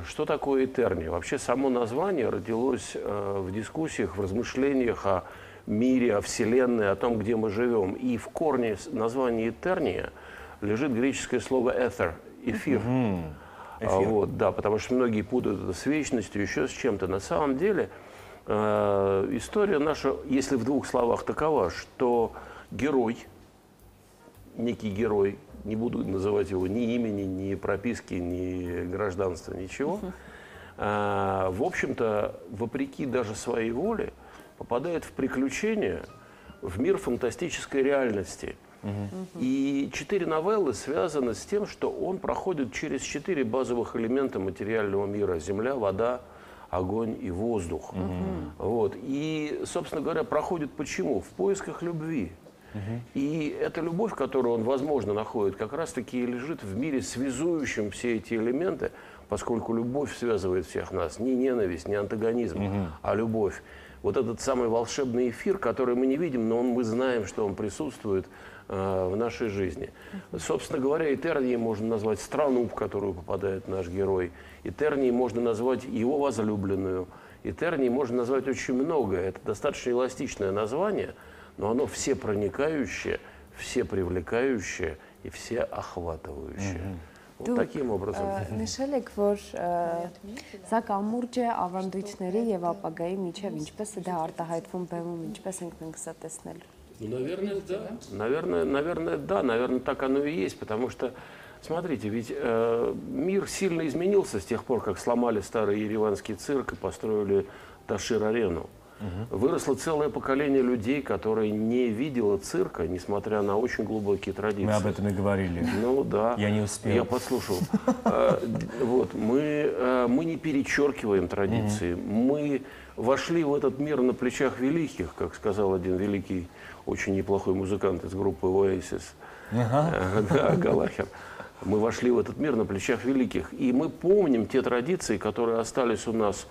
Что такое Этерния? Вообще само название родилось в дискуссиях, в размышлениях о мире, о Вселенной, о том, где мы живем. И в корне названия Этерния лежит греческое слово «этher» – «эфир». Вот, да, потому что многие путают это с вечностью, еще с чем-то. На самом деле история наша, если в двух словах, такова, что герой, некий герой, не буду называть его ни имени, ни прописки, ни гражданства, ничего, в общем-то, вопреки даже своей воле, попадает в приключения, в мир фантастической реальности. И 4 новеллы связаны с тем, что он проходит через 4 базовых элемента материального мира: земля, вода, огонь и воздух. Вот. И, собственно говоря, проходит почему? В поисках любви. И эта любовь, которую он, возможно, находит, как раз-таки и лежит в мире, связующем все эти элементы, поскольку любовь связывает всех нас. Не ненависть, не антагонизм, а любовь. Вот этот самый волшебный эфир, который мы не видим, но мы знаем, что он присутствует в нашей жизни. Собственно говоря, Этернией можно назвать страну, в которую попадает наш герой. Этернией можно назвать его возлюбленную. Этернией можно назвать очень многое. Это достаточно эластичное название, но оно всепроникающее, всепривлекающее и всеохватывающее. Вот таким образом. Նշել եք, որ սա կամուրջը ավանդույթների եւ ապագայի միջև ինչպես է դա արտահայտվում բեմում, ինչպես ենք մենք սա տեսնել։ Ну, наверное, да. Наверное, да. Наверное, так оно и есть, потому что, смотрите, ведь мир сильно изменился с тех пор, как сломали старый ереванский цирк и построили Ташир-арену. Выросло целое поколение людей, которые не видело цирка, несмотря на очень глубокие традиции. Мы об этом и говорили. Ну да. Я не успел. Я подслушал. Вот, мы не перечеркиваем традиции. Мы вошли в этот мир на плечах великих, как сказал один великий, очень неплохой музыкант из группы Oasis, Галахер. Мы вошли в этот мир на плечах великих. И мы помним те традиции, которые остались у нас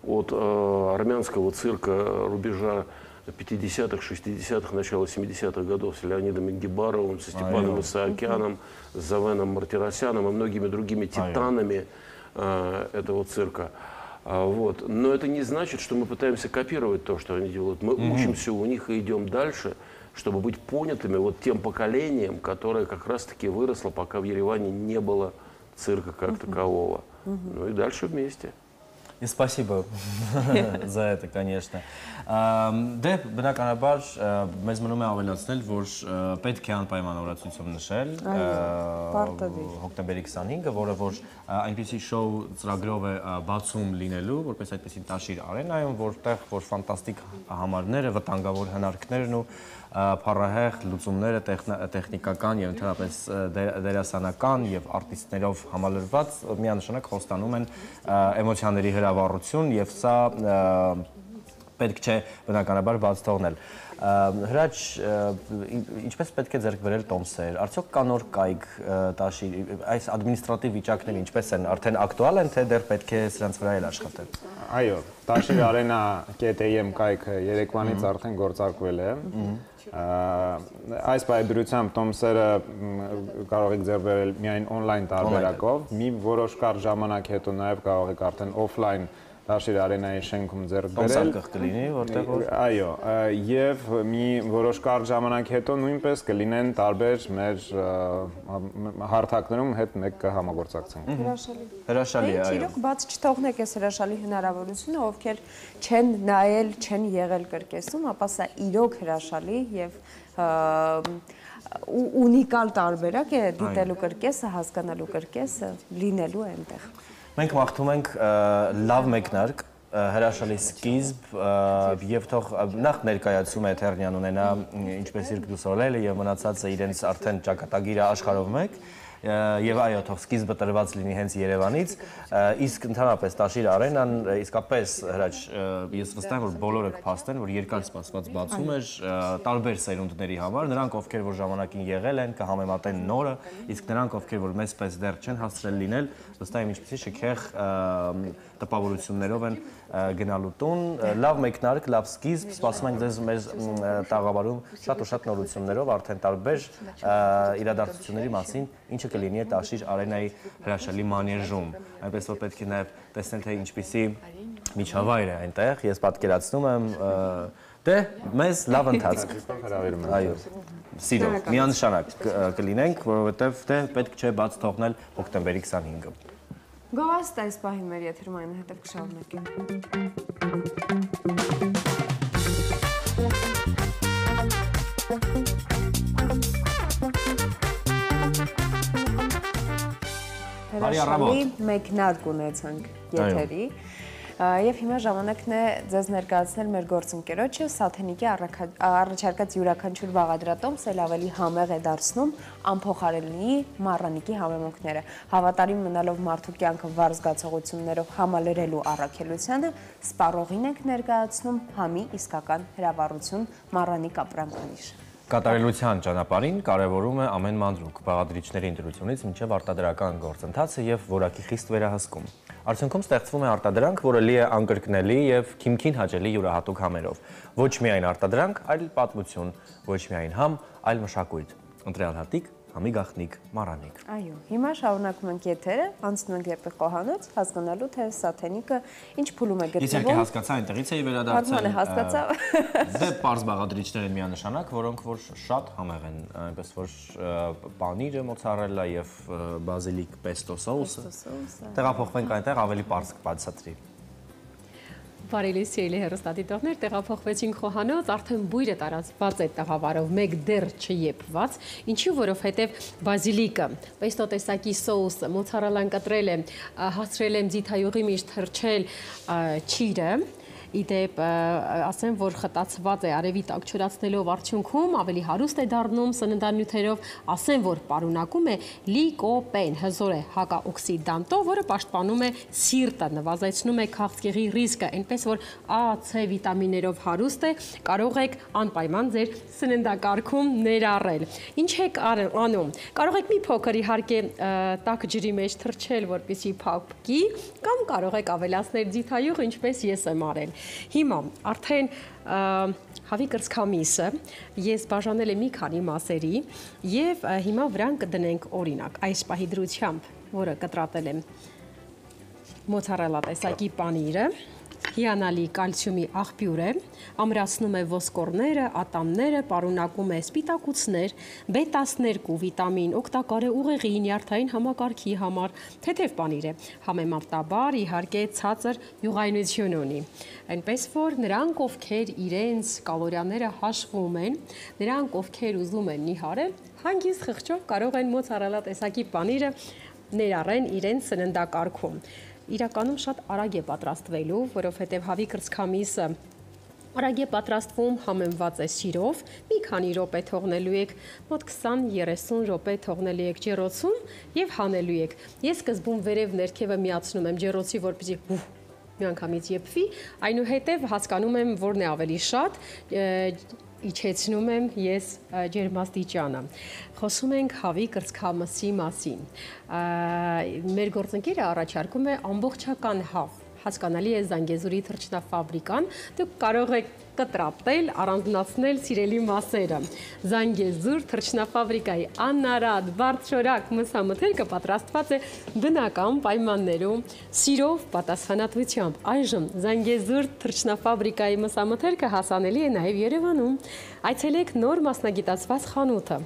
от армянского цирка рубежа 50-х, 60-х, начала 70-х годов с Леонидом Ингибаровым, со Степаном Исаакяном, с Завеном Мартиросяном и многими другими титанами этого цирка. Вот. Но это не значит, что мы пытаемся копировать то, что они делают. Мы учимся у них и идем дальше, чтобы быть понятыми вот тем поколением, которое как раз-таки выросло, пока в Ереване не было цирка как такового. Ну и дальше вместе. И спасибо за это, конечно. Դե բնականաբար մեզ մնում է ավելացնել, որ պետք է անպայմանորացույցով նշել հոկտեմբերի 25-ը, որը որ այնպիսի շոու ծրագրով է բացում լինելու, որպես այդպեսի Տաշիր արենայում, որտեղ որ ֆանտաստիկ համարները, վտանգավոր հնարքներն ու փառահեղ լուծումները տեխնիկական եւ ընդհանրապես դերասանական եւ արտիստներով համալրված միանշանակ խոստանում են էմոցիաների հրավառություն եւ սա պետք չէ բնականաբար բաց թողնել։ Հրաչ, ինչպես պետք է ձեռք բերել տոմսեր, արդյոք կա նոր կայք Տաշիր, այս ադմինիստրատիվ վիճակները ինչպես են, արդեն ակտուալ են, թե դեռ պետք է սրանց վրա էլ աշխատել։ Այո, Տաշիր Arena.am կայքը երեկվանից արդեն գործարկվել է։ Այս պայմանությամբ տոմսերը կարող եք ձեռք բերել միայն on-line տարբերակով, մի որոշ կարճ ժամանակ հետո նաև կարող եք արդեն off-line Տաշիր Արենայի շենքում ձեռք բերել։ Տոմսակղ կլինի, որտեղ որ Այո, եւ մի որոշ կարճ ժամանակ հետո նույնպես կլինեն տարբեր մեր հարթակներում հետ մեկ կհամագործակցենք։ հրաշալի է, այո։ Իրոք բաց չթողնեք այս հրաշալի հնարավորությունը, ովքեր չեն նայել, չեն եղել կրկեսում, ապա սա իրոք հրաշալի եւ ունիկալ տարբերակ է դիտելու կրկեսը, հասկանալու կրկեսը, լինելու է այնտեղ։ Մենք մաղթում ենք լավ մեկնարկ, հրաշալի սկիզբ եւ թող նախ ներկայացում է Էթերնիան ունենա ինչպես Cirque du Soleil-ը եւ մնացածը իրենց արդեն ճակատագիրը աշխարհով մեկ եւ այո թող սկիզբը տրված լինի հենց Երևանից իսկ ընդհանրապես Տաշիր Արենան իսկապես հրաչ ես վստահ եմ որ բոլորը կփաստեն որ երկար սպասված բացում էր տարբեր սերունդների համար նրանք ովքեր որ ժամանակին եղել են կհամեմատեն նորը իսկ նրանք ովքեր որ մեզ պես դեռ չեն հասցրել լինել վստահ եմ ինչպեսի շքեղ տպավորություններով են գնալու տուն լավ մեկնարկ լավ սկիզբ սպասում ենք ձեզ մեր տաղավարում շատ ու շատ նորություններով արդեն տարբեր իրադարձությունների մասին ինչը կլինի Տաշիր Արենայի հրաշալի մանեժում այնպես որ պետք է նաև տեսնել թե ինչպիսի միջավայր է այնտեղ ես պատկերացնում եմ դե մեզ լավ ընթացք այո սիրով միանշանակ կլինենք որովհետև դե պետք չէ բաց թողնել հոկտեմբերի 25-ը Գովաստ այս պահին մեր եթերում այնուհետև կշարունակենք։ Հրաշալի մեկնարկ ունեցանք եթերի եւ հիմա ժամանակն է ձեզ ներկայացնել մեր գործընկերոջը Սաթենիկի առաջարկած յուրաքանչյուր բաղադրատոմս էլ ավելի համեղ է դարձնում անփոխարինելի մառանիկի համեմունքները։ Հավատարիմ մնալով մարդու կյանքը վառ զգացողություններով համալրելու առաքելությանը սպառողին ենք ներկայացնում համի իսկական հրավառություն մառանիկ ապրանքանիշ։ Կատարելության ճանապարհին կարևորում է ամեն մանրուք բաղադրիչների ընտրությունից մինչև արտադրական գործընթացը եւ որակի խիստ վերահսկում։ Արդյունքում ստեղծվում է արտադրանք, որը լի է անկրկնելի եւ քիմքին հաճելի յուրահատուկ համերով։ Ոչ միայն արտադրանք, այլ պատմություն, ոչ միայն համ, այլ մշակույթ։ Ընտրյալ հատիկ, համի գաղտնիք, մառանիկ։ Այո, հիմա շարունակում ենք եթերը, անցնում ենք երբեք խոհանոց, հասկանալու թե Սաթենիկը ինչ փուլում է գտնվում։ Ես իհարկե հասկացա, այնտեղից էի վերադարձել։ Հասկացա։ Դե պարզ բաղադրիչներ են միանշանակ, որոնք որ շատ համեղ են, այնպես որ պանիրը, մոցարելա եւ բազիլիկ պեստո սոուսը տեղափոխվենք այնտեղ ավելի պարզ կբացատրի։ Բարելի սիրելի հեռուստադիտողներ, տեղափոխվեցինք խոհանոց, արդեն բույրը տարածված է տաղավարով, մեկ դեռ չեփված, ինչու որովհետև բազիլիկը, պեստո տեսակի սոուսը, մոցարելան կտրել եմ, հասցրել եմ ձիթայուղի միշտ թրջել չիրը, իդեպ ասեմ, որ խտացված է արևի տակ չորացնելով արդյունքում ավելի հարուստ է դառնում սննդանյութերով, ասեմ, որ պարունակում է լիկոպեն, հզոր է հակաօքսիդանտով, որը պաշտպանում է սիրտը, նվազեցնում է քաղցկեղի ռիսկը, այնպես որ A, C վիտամիններով հարուստ է, կարող եք անպայման ձեր սննդակարգում ներառել։ Ինչ եք անում։ Կարող եք մի փոքր իհարկե տաք ջրի մեջ թրջել, որպեսզի փափկի, կամ կարող եք ավելացնել ձիթայուղ, ինչպես ես եմ արել։ Հիմա արդեն հավի կրծքամիսը ես բաժանել եմ մի քանի մասերի եւ հիմա վրան կդնենք օրինակ այս պահի դրությամբ, որը կտրատել եմ մոցարելա տեսակի պանիրը, հիանալի կալցիումի աղբյուր է, ամրացնում է ոսկորները, ատամները, պարունակում է սպիտակուցներ, B12 վիտամին, օգտակար է ուղեղի, նյարդային համակարգի համար, թեթև պանիր է, համեմատաբար իհարկե ցածր յուղայնություն ունի։ Այնպես որ նրանք, ովքեր իրենց կալորիաները հաշվում են, նրանք, ովքեր ուզում են նիհարել, հանգիստ խղճով կարող են մոցարելա տեսակի պանիրը ներառեն իրենց սննդակարգում։ Իրականում շատ արագ է պատրաստվելու, որովհետև հավի կրծքամիսը արագ է պատրաստվում, համեմված է սիրով, մի քանի րոպե թողնելու եք, մոտ 20-30 րոպե թողնելու եք ջեռոցում եւ հանելու եք։ Ես սկզբում վերև ներքևը միացնում եմ ջեռոցի, որպեսզի միանգամից եփվի, այնուհետև հասկանում եմ, որն է ավելի շատ, իջեցնում եմ ես ջերմաստիճանը։ Խոսում ենք հավի կրծքամսի մասին։ Մեր գործընկերը առաջարկում է ամբողջական հավ։ Հասկանալի է Զանգեզուրի թռչնաֆաբրիկան, դուք կարող եք կտրատել, առանձնացնել սիրելի մասերը։ Զանգեզուր թռչնաֆաբրիկայի անարատ, բարձրորակ մսամթերքը պատրաստված է բնական պայմաններում, սիրով, պատասխանատվությամբ։ Այժմ Զանգեզուր թռչնաֆաբրիկայի մսամթերքը հասանելի է նաև Երևանում։ Այցելեք նոր մասնագիտացված խանութը։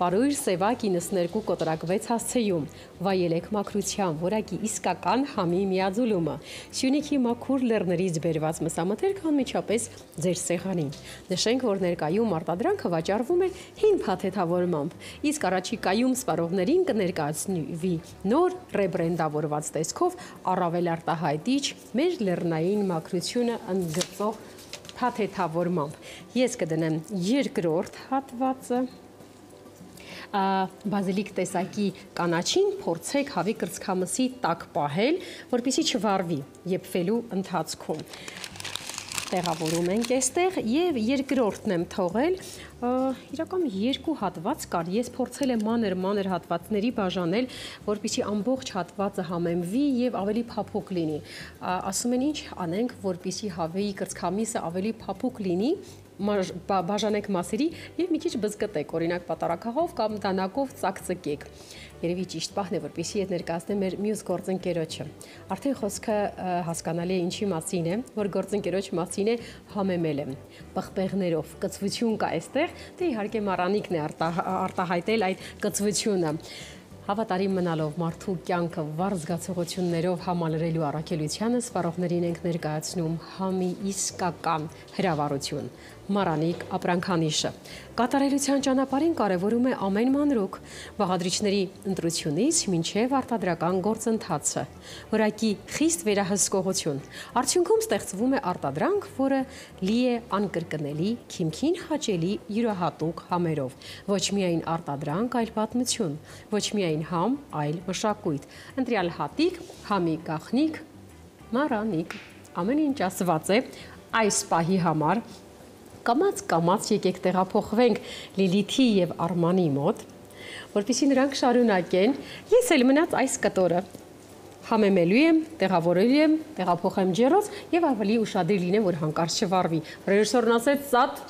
Պարույր Սևակ 92 կոտրակ 6 հասցեում։ Վայելեք մաքրության, որակի իսկական համի միաձուլումը։ Սյունիքի մաքուր լեռներից բերված մսամթերքը անմիջապես ձեր սեղանին։ Նշենք, որ ներկայում արտադրանքը վաճառվում է հին փաթեթավորմամբ, իսկ առաջիկայում սպառողներին կներկայացվի նոր ռեբրենդավորված տեսքով առավել արտահայտիչ մեր լեռնային մաքրությունը ընդգծող փաթեթավորմամբ։ Ես կդնեմ երկրորդ հատվածը։ Բազիլիկ տեսակի կանաչին փորձեք հավի կրծքամսի տակ պահել, որպեսզի չվառվի եփվելու ընթացքում։ Տեղավորում ենք այստեղ եւ երկրորդն եմ թողել, իրական երկու հատված կար, ես փորձել եմ մանր հատվածների բաժանել, որպեսզի ամբողջ հատվածը համեմվի եւ ավելի փափուկ լինի։ Ասում են ինչ անենք, որպեսզի հավի կրծքամիսը ավելի փափուկ լինի, բաժանեք մասերի եւ մի քիչ բզկտեք, օրինակ պատարակահով կամ դանակով ծակծկեք։ Երևի ճիշտ պահն է, որպեսզի ես ներկայացնեմ մեր մյուս գործընկերոջը։ Արդեն խոսքը հասկանալի է ինչի մասին է, որ գործընկերոջ մասին է համեմել եմ պղպեղներով, կծվություն կա այստեղ, դե իհարկե մառանիկն է արտահայտել այդ կծվությունը։ Հավատարիմ մնալով մարդու կյանքը վառ զգացողություններով համալրելու առաքելությանը սպառողներին ենք ներկայացնում համի իսկական հրավառություն՝ Մարանիկ ապրանքանիշը։ Կատարելության ճանապարհին կարևորում է ամեն մանրուք՝ բաղադրիչների ընտրությունից մինչև արտադրական գործընթացը, որակի խիստ վերահսկողություն։ Արդյունքում ստեղծվում է արտադրանք, որը լի է անկրկնելի, քիմքին հաճելի յուրահատուկ համերով։ Ոչ միայն արտադրանք, այլ պատմություն, ոչ միայն համ, այլ մշակույթ։ Ընտրյալ հատիկ, համի գաղտնիք, Մարանիկ։ Ամեն ինչ ասված է այս պահի համար։ Կամաց եկեք տեղափոխվենք Լիլիթի եւ Արմանի մոտ, որպեսզի նրանք շարունակեն։ Ես էլ մնաց այս կտորը համեմելու եմ, տեղավորելու եմ, տեղափոխեմ ջերոց եւ ավելի ուշադիր լինեմ, որ հանկարծ չվառվի։ Ռեժիսորն ասեց՝ «Սատ»,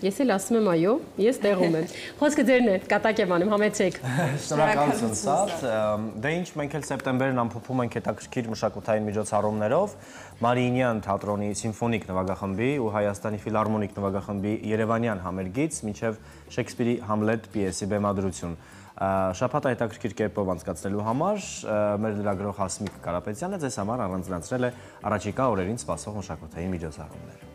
ես էլ ասում եմ՝ «Այո, ես տեղում եմ»։ Խոսքը ձերն է, կատակ եմ անում, համեցեք։ Շնորհակալություն, Սատ։ Դե ինչ, մենք էլ սեպտեմբերն ամփոփում ենք հետաքրքիր մշակութային միջոցառումներով Մարիինյան թատրոնի սիմֆոնիկ նվագախմբի ու Հայաստանի ֆիլհարմոնիկ նվագախմբի Երևանյան համերգից մինչև Շեքսպիրի Համլետ պիեսի բեմադրություն։ Շաբաթը հետաքրքիր կերպով անցկացնելու համար մեր լրագրող Հասմիկ Կարապետյանը ձեզ համար առանձնացրել է առաջիկա օրերին սպասող մշակութային միջոցառումներ։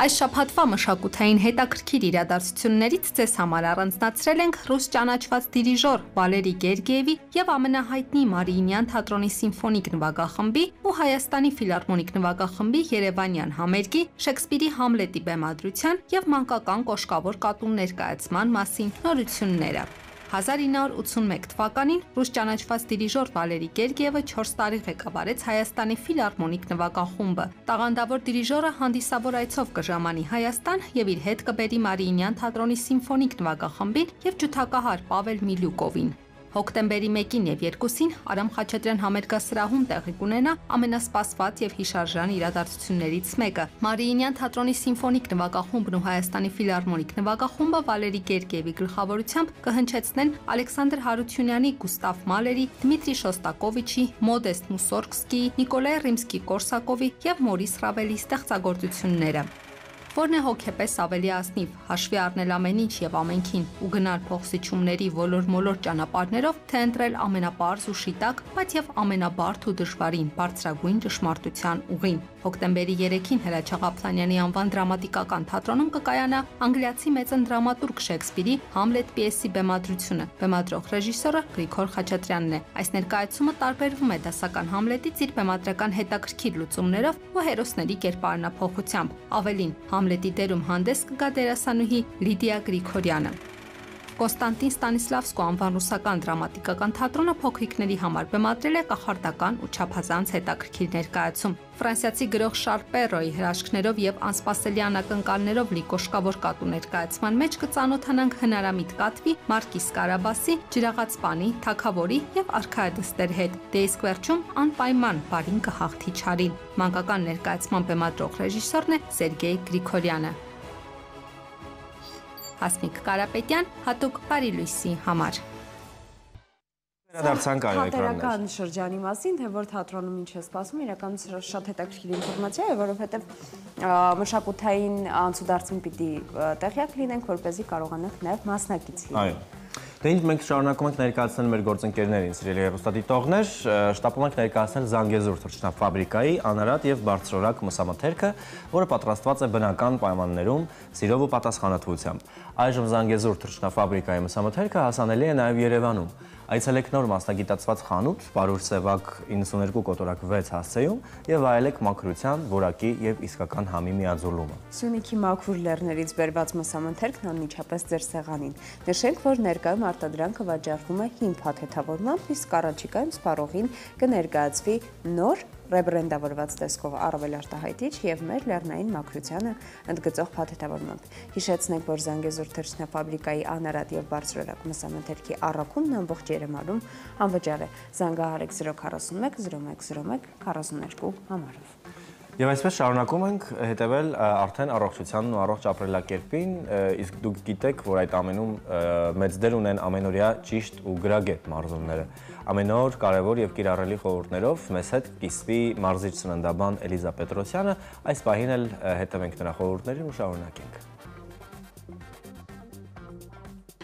Այս շաբաթվա մշակութային հետաքրքիր իրադարձություններից ձեզ համար առանձնացրել ենք ռուս ճանաչված դիրիժոր Վալերի Գերգիևի եւ ամենահայտնի Մարիինյան թատրոնի սիմֆոնիկ նվագախմբի ու Հայաստանի ֆիլհարմոնիկ նվագախմբի Երևանյան համերգի Շեքսպիրի Համլետի բեմադրության եւ մանկական կոշկավոր կատու ներկայացման մասին նորությունները։ 1981 թվականին ռուս ճանաչված դիրիժոր Վալերի Գերգիևը 4 տարի ղեկավարեց Հայաստանի ֆիլհարմոնիկ նվագախումբը։ Տաղանդավոր դիրիժորը հանդիսավոր այցով կժամանի Հայաստան եւ իր հետ կբերի Մարիինյան թատրոնի սիմֆոնիկ նվագախմբին եւ ջութակահար Պավել Միլյուկովին։ Հոկտեմբերի 1-ին եւ 2-ին Արամ Խաչատրյան համերգասրահում տեղի կունենա ամենասպասված եւ հիշարժան իրադարձություններից մեկը։ Մարիինյան թատրոնի սիմֆոնիկ նվագախումբն ու Հայաստանի ֆիլհարմոնիկ նվագախումբը Վալերի Գերգիևի գլխավորությամբ կհնչեցնեն Ալեքսանդր Հարությունյանի, Գուստավ Մալերի, Դմիտրի Շոստակովիչի, Մոդեստ Մուսորգսկիի, Նիկոլայ Ռիմսկի-Կորսակովի եւ Մորիս Ռավելի ստեղծագործությունները։ Որն է հոգեպես ավելի ազնիվ, հաշվի առնել ամեն ինչ եւ ամենքին ու գնալ փոխսիչումների ոլոր-մոլոր ճանապարհներով, թե ընտրել ամենապարզ ու շիտակ, բայց եւ ամենաբարդ ու դժվարին բարձրագույն ճշմարտության ուղին։ Հոկտեմբերի 3-ին Հրաչյա Ղափլանյանի անվան դրամատիկական թատրոնում կկայանա անգլիացի մեծն դրամատուրգ Շեքսպիրի Համլետ պիեսի բեմադրությունը։ Բեմադրող ռեժիսորը Գրիգոր Խաչատրյանն է։ Այս ներկայացումը տարբերվում է դասական Համլետից իր բեմադրական հետաքրքիր լուծումներով ու հերոսների կերպարանափոխությամբ։ Ավելին, Համլետի դերում հանդես կգա դերասանուհի Լիդիա Գրիգորյանը։ Կոստանտին Ստանիսլավսկու անվան ռուսական դրամատիկական թատրոնը փոքրիկների համար բեմադրել է կախարդական ու չափազանց հետաքրքիր ներկայացում։ Ֆրանսիացի գրող Շարլ Պերոյի հրաշքներով եւ անսպասելի անակնկալներով լի կոշկավոր կատու ներկայացման մեջ կծանոթանանք հնարամիտ կատվի, Մարկիս Կարաբասի, ջրաղացպանի, թագավորի եւ արքայադստեր հետ։ Դե իսկ վերջում անպայման բարին կհաղթի չարին։ Մանկական ներկայացման բեմադրող ռեժիսորն է Սերգեյ Գրիգորյանը։ Հասմիկ Կարապետյան, հատուկ Բարի լույսի համար։ Վերադարձանք այո էկրաններ։ Թատերական շրջանի մասին, թե որ թատրոնում ինչ է սպասվում, իրականում շատ հետաքրքիր ինֆորմացիա է, որովհետև մշակութային անցուդարձին պիտի տեղյակ լինենք, որպեսզի կարողանանք նաև մասնակից լինել։ Այո։ Դե ինչ մենք շարունակում ենք ներկայացնել մեր գործընկերներին, սիրելի հեռուստադիտողներ, շտապում ենք ներկայացնել Զանգեզուր թռչնաֆաբրիկայի անարատ եւ բարձրորակ մսամթերքը, որը պատրաստված է բնական պայմաններում սիրով ու պատասխանատվությամբ։ Այժմ Զանգեզուր թռչնաֆաբրիկայի մսամթերքը հասանելի է նաեւ Երևանում։ Այցելեք նոր մասնագիտացված խանութ, Պարուր Սևակ 92 կոտորակ 6 հասցեում եւ վայելեք մաքրության, որակի եւ իսկական համի միաձուլումը։ Սյունիքի մաքուր լեռներից բերված մսամթերքն անմիջապես ձեր սեղանին։ Նշենք, որ ներկայում արտադրանքը վաճառվում է հին փաթեթավորմամբ, իսկ առաջիկայում սպառողին կներկայացվի նոր ռեբրենդավորված տեսքով առավել արտահայտիչ եւ մեր լեռնային մաքրությանը ընդգծող փաթեթավորմամբ։ Հիշեցնենք, որ Զանգեզուր թռչնաֆաբրիկայի անարատ եւ բարձրորակ մսամթերքի առաքումն ամբողջ Երևանում անվճար է։ Զանգահարեք 041 0101 42 համարով։ Եվ այսպես շարունակում ենք հետևել արդեն առողջությանն ու առողջ ապրելակերպին, իսկ դուք գիտեք, որ այդ ամենում մեծ դեր ունեն ամենօրյա ճիշտ ու գրագետ մարզումները։ Ամեն օր կարևոր եւ կիրառելի խորհուրդներով մեզ հետ կիսվի մարզիչ ծննդաբան Էլիզա Պետրոսյանը, այս պահին էլ հետևենք նրա խորհուրդներին ու շարունակենք։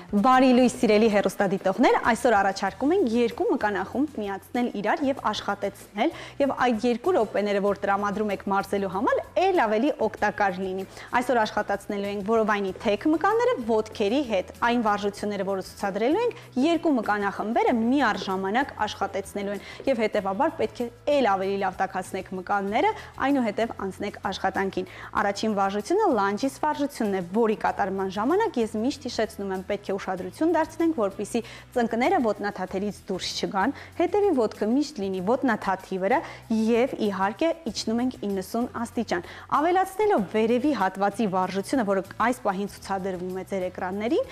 Բարի լույս սիրելի հեռուստադիտողներ, այսօր առաջարկում ենք երկու մկանախումբ միացնել իրար եւ աշխատեցնել եւ այդ երկու րոպեները, որ տրամադրում եք մարզելու համար, ել ավելի օգտակար լինի։ Այսօր աշխատացնելու ենք որովայնի թեք մկանները ոտքերի հետ։ Այն վարժությունները, որը ցուցադրելու ենք, երկու մկանախմբերը միառժամանակ աշխատեցնելու են եւ հետեւաբար պետք է ել ավելի լավ տաքացնեք մկանները, այնուհետեւ անցնեք աշխատանքին։ Առաջին վարժությունը լանջիս վարժությունն է, որի կատարման ժամանակ ես միշտ հիշեցնում եմ պետք է ուշադրություն դարձնենք, որպեսզի ծնկները ոտնաթաթերից դուրս չգան, հետևի ոտքը միշտ լինի ոտնաթաթի վրա եւ իհարկե իջնում ենք 90 աստիճան։ Ավելացնելով վերևի հատվածի վարժությունը, որը այս պահին ցուցադրվում է ձեր էկրաններին,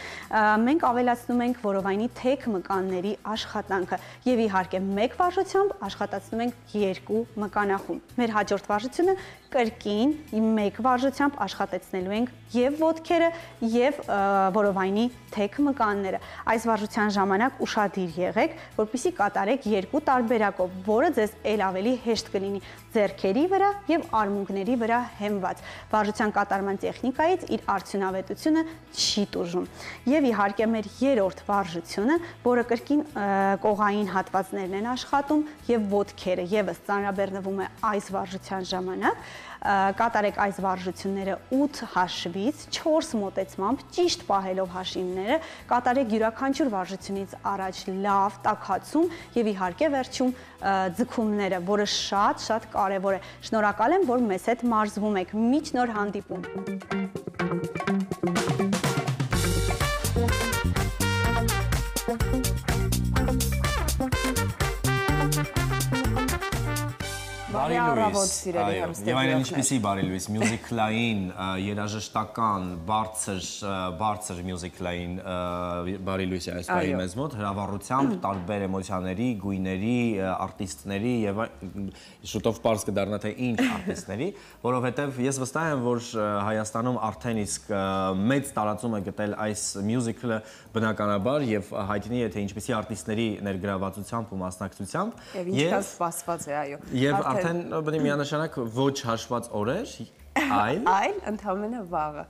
մենք ավելացնում ենք որովայնի թեք մկանների աշխատանքը եւ իհարկե մեկ վարժությամբ աշխատացնում ենք երկու մկանախումբ։ Մեր հաջորդ վարժությունը կրկին մեկ վարժությամբ աշխատեցնելու ենք եւ ոտքերը եւ որովայնի թեք մկանները։ Այս վարժության ժամանակ ուշադիր եղեք, որպեսզի կատարեք երկու տարբերակով, որը ձեզ ել ավելի հեշտ կլինի ձեռքերի վրա եւ արմունկների վրա հենված։ Վարժության կատարման տեխնիկայից իր արդյունավետությունը չի տուժում։ Եվ իհարկե մեր երրորդ վարժությունը, որը կրկին կողային հատվածներն են աշխատում եւ ոտքերը եւս ծանրաբեռնվում է այս վարժության ժամանակ, կատարեք այս վարժությունները 8 հաշվից 4 մոտեցմամբ ճիշտ պահելով հաշիվները, կատարեք յուրաքանչյուր վարժությունից առաջ լավ տաքացում եւ իհարկե վերջում ձգումները, որը շատ կարեւոր է։ Շնորհակալ եմ, որ մեզ հետ մարզվում եք։ Մինչ նոր հանդիպում։ Բարի լույս, եւ այն ինչպեսի բարի լույս, մյուզիկլային, երաժշտական, բարձր մյուզիկլային բարի լույս է այս պահի մեզ մոտ, հրավառությամբ տարբեր էմոցիաների, գույների, արտիստների եւ շուտով պարզ կդառնա թե ինչ արտիստների, որովհետեւ ես վստահ եմ, որ Հայաստանում արդեն իսկ մեծ տարածում է գտել այս մյուզիկլը բնականաբար եւ հայտնի է թե ինչպեսի արտիստների ներգրավվածությամբ ու մասնակցությամբ եւ ինչքան սպասված է, այո։ Եվ արդեն բնի միանշանակ ոչ հաշված օրեր, այլ ընդհանրապես վաղը։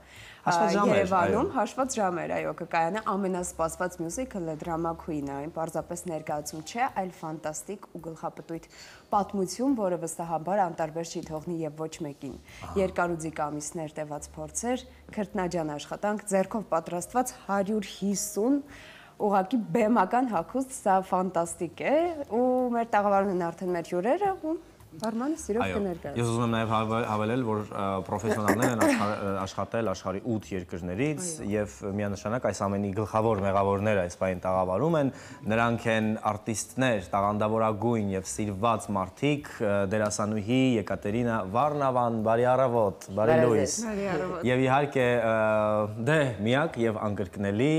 Երևանում հաշված ժամեր, այո, կկայանա ամենասպասված մյուզիկլը Drama Queen-ը, այն պարզապես ներկայացում չէ, այլ ֆանտաստիկ ու գլխապտույտ պատմություն, որը վստահաբար անտարբեր չի թողնի եւ ոչ մեկին։ Երկարուձիգ ամիսներ տևած փորձեր, քրտնաջան աշխատանք, ձեռքով պատրաստված 150 ուղղակի բեմական հագուստ, սա ֆանտաստիկ է ու մեր տաղավարն են արդեն մեր հյուրերը ու Արմանը սիրով կներկայացնի։ Ես ուզում եմ նաև հավելել, որ պրոֆեսիոնալներ են աշխատել աշխարհի 8 երկրներից եւ միանշանակ այս ամենի գլխավոր մեղավորները այս պահին տաղավարում են, նրանք են արտիստներ, տաղանդավորագույն եւ սիրված մարդիկ, դերասանուհի Եկատերինա Վարնավան, բարի առավոտ, բարի լույս։ Եվ իհարկե դե միակ եւ անկրկնելի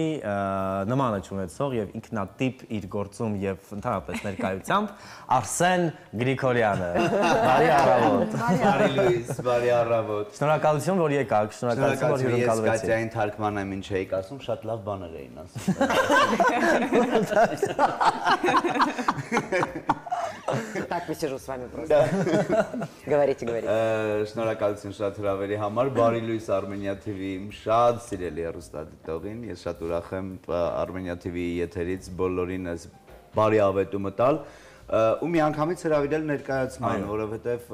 նմանը չունեցող եւ ինքնատիպ իր գործում եւ ընդհանրապես ներկայությամբ Արսեն Գրիգորյանը։ Բարի առավոտ։ Բարի լույս, բարի առավոտ։ Շնորհակալություն, որ եկաք, շնորհակալություն, որ հյուրընկալվեցիք։ Ես Կատյային թարգմանեմ ինչ էիք ասում, շատ լավ բաներ էին ասում։ Так посижу с вами просто. Говорите. Շնորհակալություն շատ հրավերի համար։ Բարի լույս Armenia TV-ի իմ շատ սիրելի հեռուստադիտողին։ Ես շատ ուրախ եմ Armenia TV-ի եթերից բոլորին այս բարի ավետումը տալ։ Ու միանգամից հրավիրել ներկայացման, որովհետև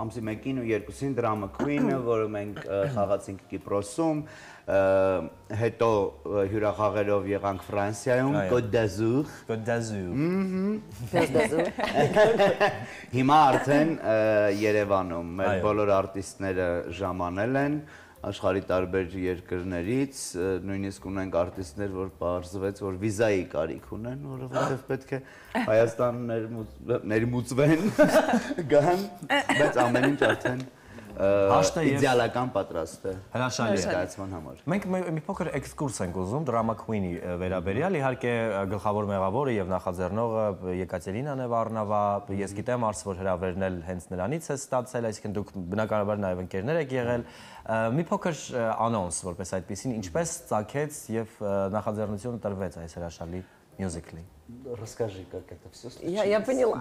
ամսի 1-ին ու 2-ին Drama Queen-ը, որը մենք խաղացինք Կիպրոսում, հետո հյուրախաղերով եղանք Ֆրանսիայում, Côte d'Azur։ Հիմա արդեն Երևանում մեր բոլոր արտիստները ժամանել են աշխարհի տարբեր երկրներից, նույնիսկ ունենք արտիստներ, որ պարզվեց, որ վիզայի կարիք ունեն, որովհետև պետք է Հայաստան ներմուծվեն, գան, բայց ամեն ինչ արդեն իդեալական պատրաստ է ներկայացման համար։ Մենք մի փոքր էքսկուրս ենք ուզում Drama Queen-ի վերաբերյալ, իհարկե գլխավոր մեղավորը եւ նախաձեռնողը Եկատերինան է Վարնավա, ես գիտեմ արս որ հրավերնել հենց նրանից է ստացել, այսինքն դուք բնականաբար նաեւ ընկերներ եք եղել, մի փոքր անոնս որպես այդպեսին ինչպես ծագեց եւ նախաձեռնությունը տրվեց այս հրաշալի մյուզիկլի։ Расскажи, как это все случилось. Я поняла.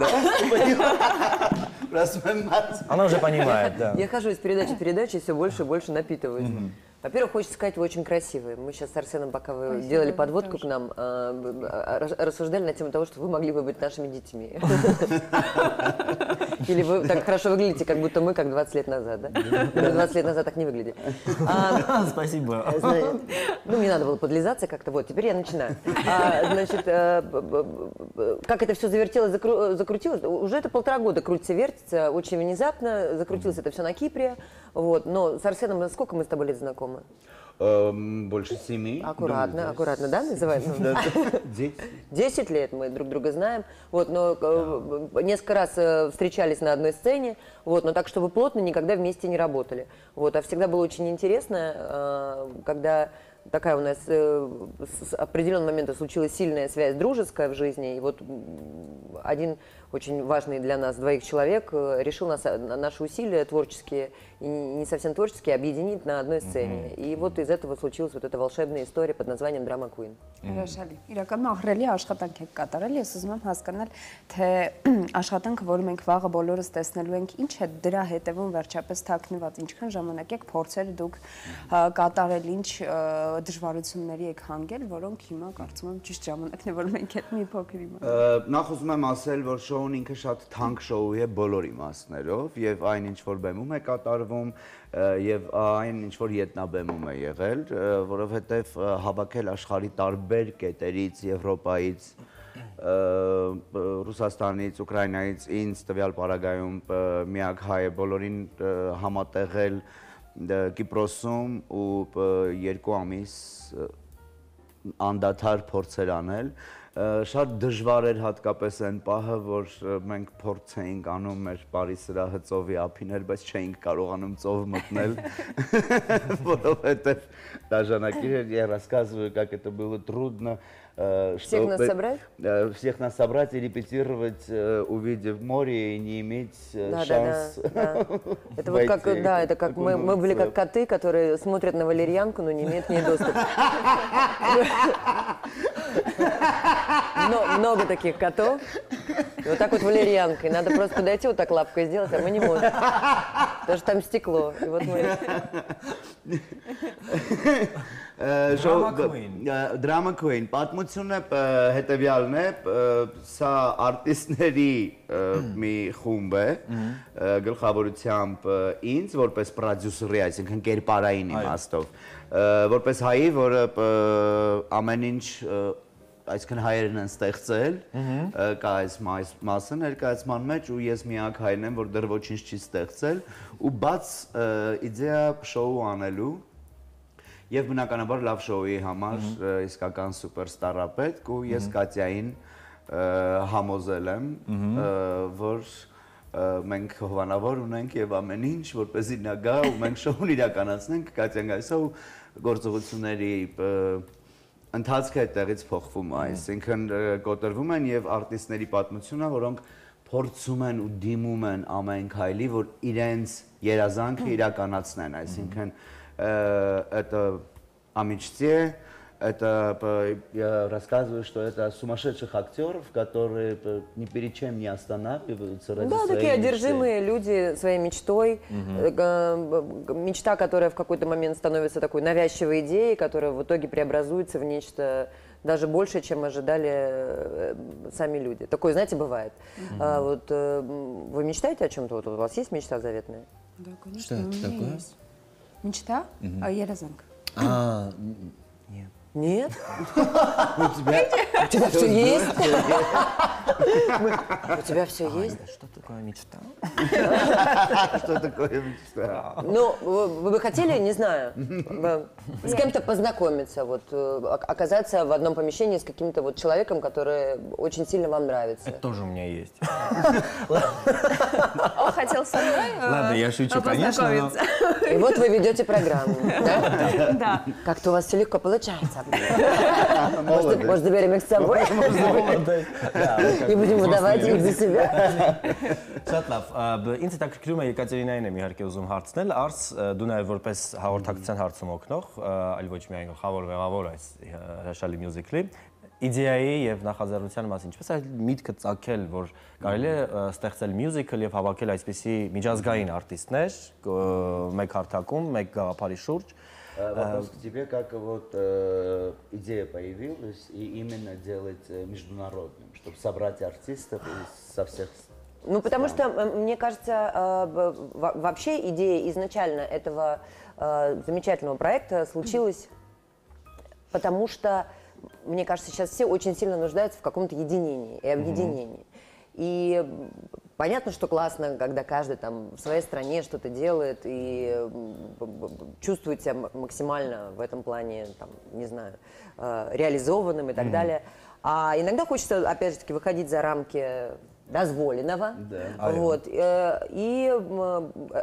Она уже понимает, да. Я хожу из передачи в передачу и все больше и больше напитываюсь. Во-первых, хочется сказать, вы очень красивые. Мы сейчас с Арсеном, пока вы делали подводку к нам, рассуждали на тему того, что вы могли бы быть нашими детьми. Или вы так хорошо выглядите, как будто мы, как 20 лет назад, да? Мы 20 лет назад так не выглядели. Спасибо. Ну, мне надо было подлизаться как-то. Вот, теперь я начинаю. Значит, как это все завертелось, закрутилось? Уже это 1,5 года крутится, вертится, очень внезапно. Закрутилось это все на Кипре. Вот. Но с Арсеном сколько мы с тобой лет знакомы? Больше 7. Аккуратно, аккуратно, да, называем? 10 лет мы друг друга знаем. Вот, но несколько раз встречались на одной сцене, вот, но так, чтобы плотно никогда вместе не работали. Вот, а всегда было очень интересно, когда такая у нас с определенного момента случилась сильная связь дружеская в жизни, и вот один очень важный для нас двоих человек решил наши усилия творческие и не совсем творческие объединить на одной сцене. И вот из этого случилась вот эта волшебная история под названием «Drama Queen». Հրաշալի։ Իրականում ահռելի աշխատանք եք կատարել, ես ուզում եմ հասկանալ, թե աշխատանքը, որը մենք վաղը բոլորս տեսնելու ենք, ինչ է դրա հետևում վերջապես թաքնված, ինչքան ժամանակ եք փորձել դուք կատարել, ինչ դժվարությունների եք հանգել, որոնք հիմա կարծում եմ ճիշտ ժամանակն է, որ մենք այդ մի փոքր իմանանք։ Նախ ուզում եմ ասել, որ շոուն ինքը շատ թանկ շոու է բոլոր իմաստներով եւ այն ինչ որ բեմում է կատարվում եւ այն ինչ որ ետնաբեմում է եղել, որովհետեւ հավաքել աշխարհի տարբեր կետերից, Եվրոպայից, Ռուսաստանից, Ուկրաինայից, ինձ տվյալ պարագայում միակ հայ է բոլորին համատեղել Կիպրոսում ու 2 ամիս անդադար փորձեր անել շատ դժվար էր հատկապես այն պահը, որ մենք փորձ էինք անում մեր բարի սրահը ծովի ափիներ, բայց չէինք կարողանում ծով մտնել, որովհետև դաժանակիր էր, я рассказываю, как это было трудно, Всех нас собрать? Всех нас собрать и репетировать, увидев море и не иметь шанс. Это вот как, да, это как мы были как коты, которые смотрят на валерьянку, но не имеют к ней доступа. Много таких котов. И вот так вот валерьянкой. Надо просто подойти, вот так лапкой сделать, а мы не можем. Потому что там стекло. И вот мы... Drama Queen, պատմությունը հետևյալն է, սա արտիստների մի խումբ է, գլխավորությամբ ինձ, որպես պրոդյուսերի, այսինքն կերպարային իմաստով, որպես հայի, որը ամեն ինչ այսինքն հայերն են ստեղծել, կա այս մասը ներկայացման մեջ ու ես միակ հայրն եմ, որ դեռ ոչինչ չի ստեղծել ու բաց իդեա շոու անելու Եվ բնականաբար լավ շոուի համար իսկական սուպերստարա պետք ու ես Կատյային համոզել եմ, որ մենք հովանավոր ունենք եւ ամեն ինչ, որպեսզի նա գա ու մենք շոուն իրականացնենք, Կատյան գայսա ու գործողությունների ընթացքը այդտեղից փոխվում է, այսինքն կոտրվում են եւ արտիստների պատմությունը, որոնք փորձում են ու դիմում են ամեն քայլի, որ իրենց երազանքը իրականացնեն, այսինքն это амичте, это я рассказываю, что это сумасшедших актеров, которые ни перед чем не останавливаются ради своей такие одержимые люди своей мечтой, мечта, которая в какой-то момент становится такой навязчивой идеей, которая в итоге преобразуется в нечто даже больше, чем ожидали сами люди. Такое, знаете, бывает. Вот вы мечтаете о чем-то? Вот у вас есть мечта заветная? Да, конечно. Что это такое? Мечта? Երազանք։ Нет. Нет? У тебя все есть? У тебя все есть? Что такое мечта? Что такое мечта? Ну, вы бы хотели, не знаю, с кем-то познакомиться, вот, оказаться в одном помещении с каким-то вот человеком, который очень сильно вам нравится. Это тоже у меня есть. Он хотел со мной Ладно, я шучу, конечно, но... И вот вы ведете программу, да? Да. Как-то у вас все легко получается. Может, заберем их с собой? И будем выдавать их за себя. Շատ լավ, ինձ հետաքրքրում է Եկատերինային եմ իհարկե ուզում հարցնել, Արս դու նաև որպես հաղորդակցության հարցում օգնող, այլ ոչ միայն գլխավոր վեղավոր այս հրաշալի մյուզիկլի, իդեայի եւ նախաձեռնության մասին, ինչպես այլ միտքը ծագել, որ կարելի է ստեղծել մյուզիկլ եւ հավաքել այսպիսի միջազգային արտիստներ մեկ հարթակում, մեկ գաղափարի շուրջ, Вопрос к тебе, как вот идея появилась и именно делать международным, чтобы собрать артистов со всех стран? Ну, потому что, мне кажется, вообще идея изначально этого замечательного проекта случилась, потому что, мне кажется, сейчас все очень сильно нуждаются в каком-то единении и объединении. И понятно, что классно, когда каждый там в своей стране что-то делает и чувствует себя максимально в этом плане, там, не знаю, реализованным и так далее. А иногда хочется, опять же таки, выходить за рамки дозволенного, вот, и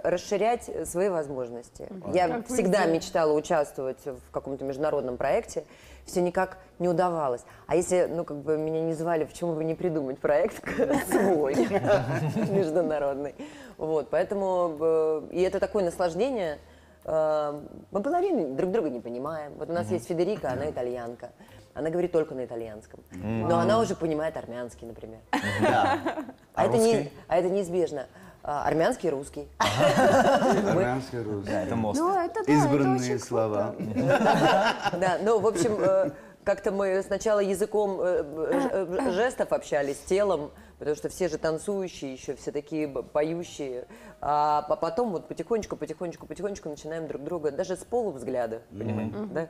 расширять свои возможности. Я всегда мечтала участвовать в каком-то международном проекте, все никак не удавалось. А если, ну, как бы меня не звали, почему бы не придумать проект свой, международный? Вот, поэтому, и это такое наслаждение. Мы половину друг друга не понимаем. Вот у нас есть Федерика, она итальянка. Она говорит только на итальянском. Но она уже понимает армянский, например. А это неизбежно. Армянский и русский. Армянский и русский. Это мост. Избранные слова. Да, ну, в общем, как-то мы сначала языком жестов общались, телом, потому что все же танцующие, еще все такие поющие. А потом вот потихонечку начинаем друг друга, даже с полувзгляда, понимаете, да?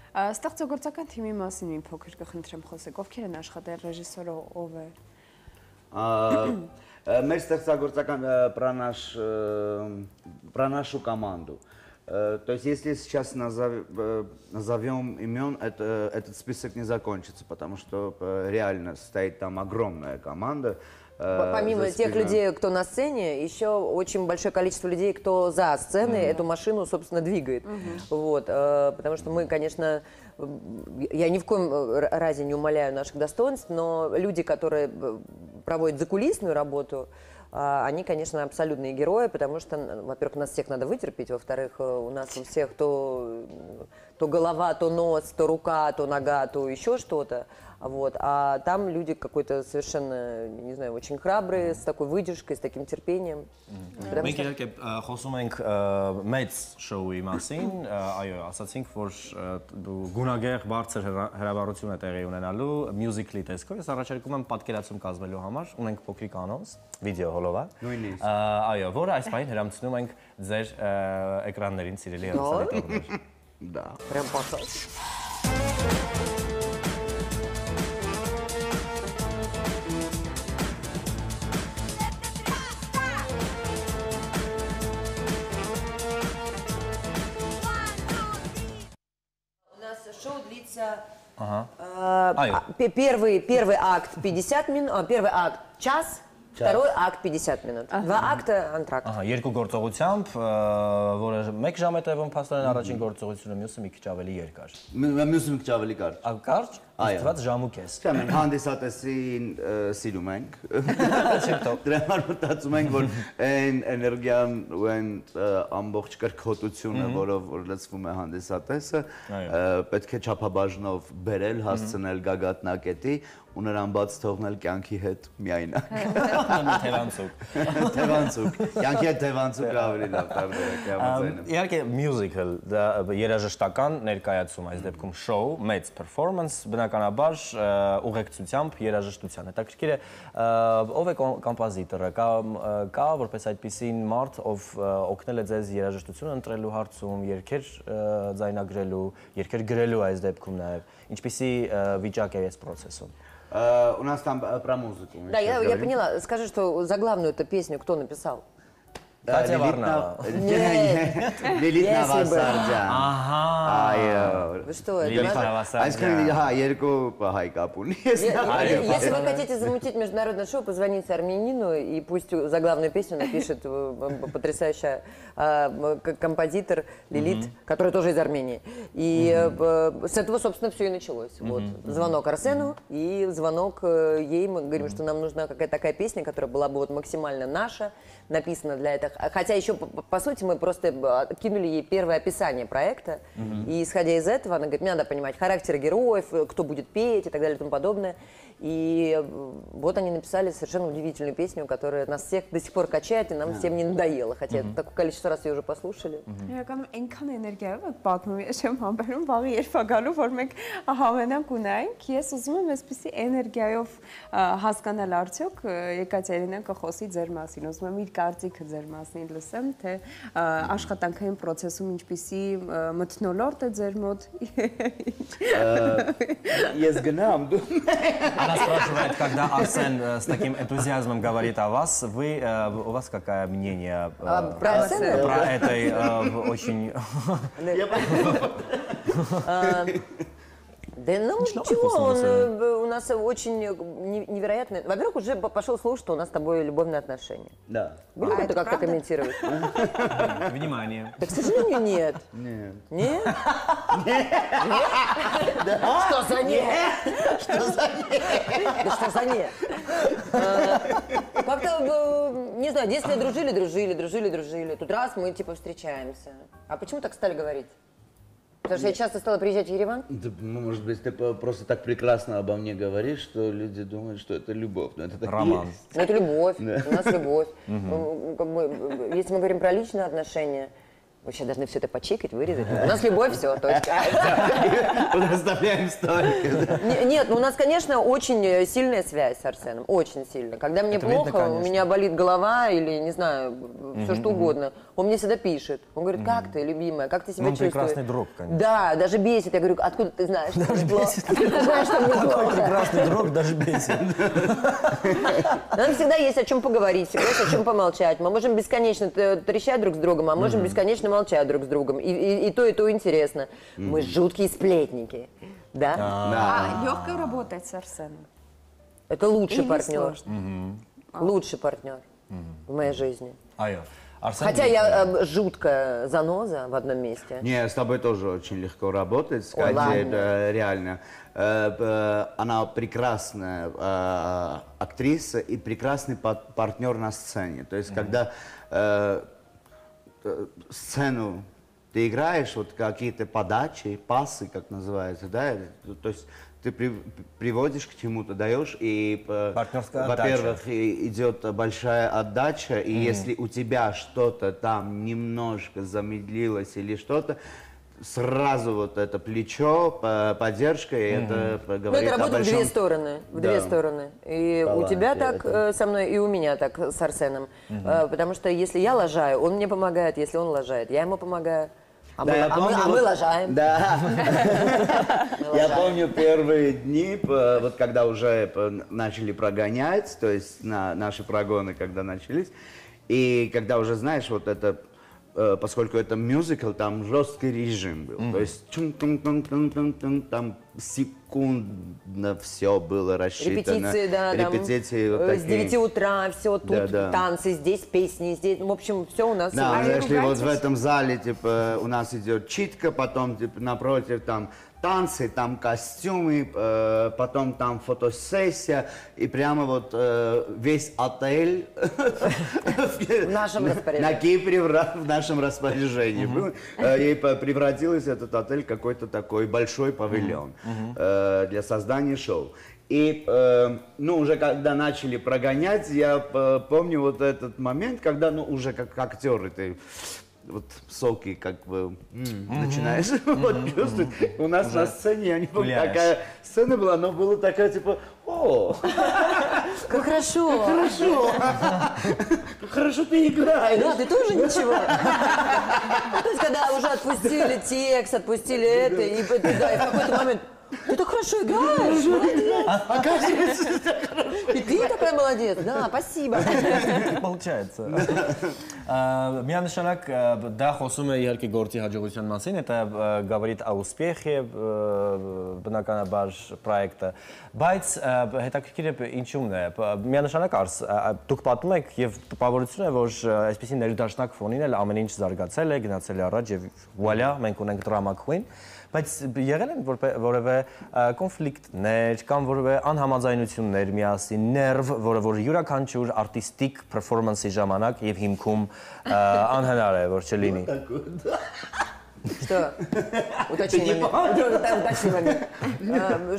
Ստեղծագործական թիմի մասին մի փոքր կխնդրեմ խոսեք, ովքեր են աշխատել, ռեժիսորը ով է։ Մեր ստեղծագործական пронашу команду. То есть, если сейчас назовем имен, этот список не закончится, потому что реально стоит там огромная команда. Помимо тех людей, кто на сцене, еще очень большое количество людей, кто за сценой эту машину, собственно, двигает. Вот, потому что мы, конечно, я ни в коем разе не умаляю наших достоинств, но люди, которые проводят закулисную работу, они, конечно, абсолютные герои, потому что, во-первых, нас всех надо вытерпеть, во-вторых, у нас у всех то голова, то нос, то рука, то нога, то еще что-то. Вот. А там люди какой-то совершенно, не знаю, очень храбрые, с такой выдержкой, с таким терпением. Մենք իհարկե խոսում ենք մեծ շոուի մասին, այո, ասացինք, որ գունագեղ բարձր հրավառություն է տեղի ունենալու մյուզիկլի տեսքով։ Ես առաջարկում եմ պատկերացում կազմելու համար ունենք փոքրիկ անոնս, վիդեո հոլովակ։ Նույնիսկ։ Այո, որը այս պահին հրամցնում ենք ձեր էկրաններին, սիրելի հեռուստադիտողներ։ Да. Прям пасаж. Шоу длится первый акт 50 минут, первый акт час, второй акт 50 минут. Два акта антракт. Երկու գործողությամբ, որը 1 ժամ է տևում փաստորեն առաջին գործողությունը, մյուսը մի քիչ ավելի երկար։ Մյուսը մի քիչ ավելի կարճ։ Կարճ, ստված ժամ ու կես։ Չէ, մենք հանդիսատեսին սիրում ենք։ Դրա համար մտածում ենք, որ այն էներգիան ու այն ամբողջ կրկոտությունը, որով որ լցվում է հանդիսատեսը, պետք է չափաբաժնով բերել, հասցնել գագաթնակետի ու նրան բաց թողնել կյանքի հետ միայնակ։ Թևանցուկ։ Թևանցուկ։ Կյանքի հետ թևանցուկ ավելի լավ տարբերակ։ Իհարկե musical, դա երաժշտական ներկայացում, այս դեպքում show, մեծ performance, բնականաբար ուղեկցությամբ երաժշտության։ Հետաքրքիր է, ով է կոմպոզիտորը, կա որպես այդպիսին մարդ, ով օգնել է ձեզ երաժշտություն ընտրելու հարցում, երգեր ձայնագրելու, երգեր գրելու այս дебкում նաև։ Ինչպիսի վիճակ է այս process-ում։ У нас там про музыку. Да, я поняла. Скажи, что заглавную эту песню кто написал? Կատյա Վառնավա։ Լիլիթ Նավասարդյան։ Ահա։ Այո։ Вы что, это Լիլիթ надо? Նավասարդյան։ Հա, երկու հայ կապ ունի։ Если вы хотите замутить международное шоу, позвоните армянину, и пусть заглавную песню напишет потрясающая композитор Лилит, которая тоже из Армении. И с этого, собственно, все и началось. Вот. Звонок Арсену и звонок ей. Мы говорим, что нам нужна какая-то такая песня, которая была бы вот максимально наша, написана для этого. Хотя еще, по сути, мы просто кинули ей первое описание проекта, и исходя из этого она говорит, мне надо понимать характеры героев, кто будет петь и так далее и тому подобное. И вот они написали совершенно удивительную песню, которая нас всех до сих пор качает, и нам всем не надоело. Хотя такое количество раз ее уже послушали. Իրականում այնքան էներգիա է, որ պատմում եմ, չեմ համբերում, վաղը երբ գալու, որ մենք հավենանք ունենք, ես ուզում եմ այսպիսի էներգիայով հասկանալ արդյոք Եկատերինան կխոսի ձեր մասին, ուզում եմ իր կարծիքը ձեր մասին лысեմ, թե աշխատանքային process-ում ինչպիսի մթնոլորտ է ձեր մոտ։ Ես гнам, Она спрашивает, когда Арсен с таким энтузиазмом говорит о вас, у вас какое мнение Про Арсена? про этой очень... Да ну ничего, он у нас очень невероятный. Во-первых, уже пошел слух, что у нас с тобой любовные отношения. Да. Будем это как-то комментировать? Внимание. Да, к сожалению, нет. Нет. Нет? Что за нет? Что за нет? Да что за нет? Как-то, не знаю, 10 лет дружили. Тут раз мы типа встречаемся. А почему так стали говорить? Потому что я часто стала приезжать в Ереван? Да, ну, может быть, ты просто так прекрасно обо мне говоришь, что люди думают, что это любовь. Но это так Роман. есть. Ну, это любовь, Да. у нас любовь. Если мы говорим про личные отношения, вообще должны все это почекать, вырезать. У нас любовь, все, точка. Подоставляем столько. Нет, ну у нас, конечно, очень сильная связь с Арсеном, очень сильно. Когда мне Это видно, плохо, у конечно. меня болит голова или, не знаю, все что угодно, он мне всегда пишет. Он говорит, как ты, любимая, как ты себя Ну, он чувствуешь? прекрасный друг, конечно. Да, даже бесит. Я говорю, откуда ты знаешь, что мне плохо? Откуда ты знаешь, что мне плохо? Прекрасный друг, даже бесит. Нам всегда есть о чем поговорить, всегда есть о чем помолчать. Мы можем бесконечно трещать друг с другом, а можем бесконечно молчать друг с другом. И то интересно. Мы жуткие сплетники. Да? Легко работать с Арсеном. Это лучший Или партнер. сложно? Лучший партнер в моей жизни. Айо. Арсен Хотя я жуткая заноза в одном месте. Не, с тобой тоже очень легко работать. С Ой, Катей, ладно. реально. Она прекрасная актриса и прекрасный партнер на сцене. То есть, когда сцену ты играешь, вот какие-то подачи, пасы, как называется, да, то есть ты приводишь к чему-то, даешь, и, во-первых, идет большая отдача, и если у тебя что-то там немножко замедлилось или что-то, сразу вот это плечо, поддержка, и это Ну, говорит это о работает большом... в две стороны. В Да. две стороны. И у Таланте тебя так это. со мной, и у меня так с Арсеном. Потому что если я лажаю, он мне помогает, если он лажает, я ему помогаю. А, Да, мы, я а мы- помню, а мы вот- лажаем. Да. Мы Я лажаем. помню первые дни, вот когда уже начали прогонять, то есть наши прогоны, когда начались, и когда уже, знаешь, вот это, поскольку это мюзикл, там жесткий режим был. То есть там секундно все было рассчитано. Репетиции, да, там, Репетиции вот с такие. 9 утра, все тут, Да, да. танцы, здесь песни, здесь, в общем, все у нас. Да, мы вы зашли вот в ругаетесь? этом зале, типа, у нас идет читка, потом, типа, напротив там танцы, там костюмы, потом там фотосессия, и прямо вот весь отель В нашем распоряжении. на Кипре в нашем распоряжении был. И превратился этот отель в какой-то такой большой павильон для создания шоу. И, ну, уже когда начали прогонять, я помню вот этот момент, когда, ну, уже как актеры ты вот соки как бы начинаешь вот чувствовать. У нас на сцене, я не помню, гуляешь. какая сцена была, но была такая, типа, о, Как хорошо. хорошо, хорошо ты играешь. Да, ты тоже ничего. То есть, когда уже отпустили текст, отпустили это, и да, и в какой-то момент ты так хорошо играешь, молодец. Оказывается, И ты такая молодец. Да, спасибо. Получается։ Միանշանակ դա խոսում է իհարկե գործի հաջողության մասին, это говорит о успехе բնականաբար պրոյեկտը, բայց հետաքրքիր է ինչու՞մն է։ Միանշանակ դուք պատմում եք եւ տպավորություն է, որ այսպեսի ներդաշնակ ֆոնին էլ ամեն ինչ զարգացել է, գնացել է առաջ եւ վուալյա, մենք ունենք դրամա քվին, բայց եղել են որևէ կոնֆլիկտներ կամ որևէ անհամաձայնություններ միասին, ներվ, որը յուրաքանչյուր արտիստիկ performance-ի ժամանակ եւ հիմքում անհնար է որ չլինի։ Что? Уточни момент.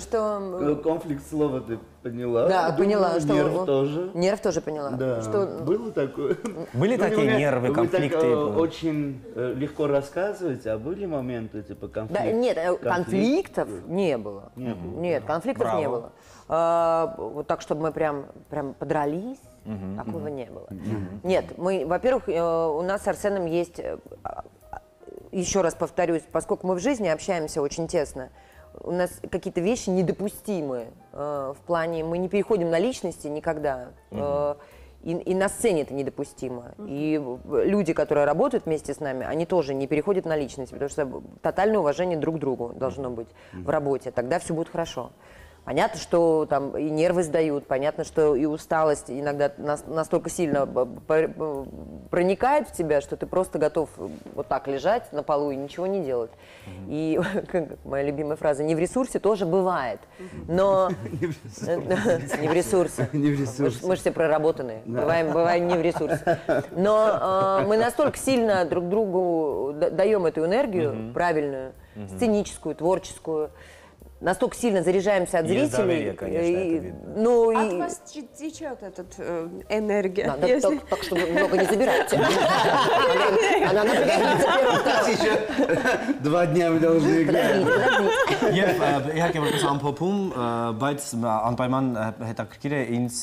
Что... Конфликт слова ты поняла? Да, поняла. Нерв тоже? Нерв тоже поняла. Да. Что... Было такое? Были такие нервы, конфликты? Вы так очень легко рассказываете, а были моменты типа конфликтов? Да, нет, конфликтов не было. Нет, конфликтов не было. Вот так, чтобы мы прям подрались, такого не было. Нет, мы, во-первых, у нас с Арсеном есть, еще раз повторюсь, поскольку мы в жизни общаемся очень тесно, у нас какие-то вещи недопустимы в плане, мы не переходим на личности никогда. И на сцене это недопустимо. И люди, которые работают вместе с нами, они тоже не переходят на личность, потому что тотальное уважение друг к другу должно быть в работе. Тогда все будет хорошо. Понятно, что там и нервы сдают, понятно, что и усталость иногда настолько сильно проникает в тебя, что ты просто готов вот так лежать на полу и ничего не делать. И, как моя любимая фраза, не в ресурсе тоже бывает. Но... Не в ресурсе. Мы же все проработанные. Бываем не в ресурсе. Но мы настолько сильно друг другу даем эту энергию правильную, сценическую, творческую, настолько сильно заряжаемся от зрителей. Доверие, конечно, От вас течет эта энергия. Надо так, чтобы много не забирать. Она напрягается первым. 2 дня вы должны играть. Եվ իհարկե որպես ամփոփում, բայց անպայման հետաքրքիր է ինձ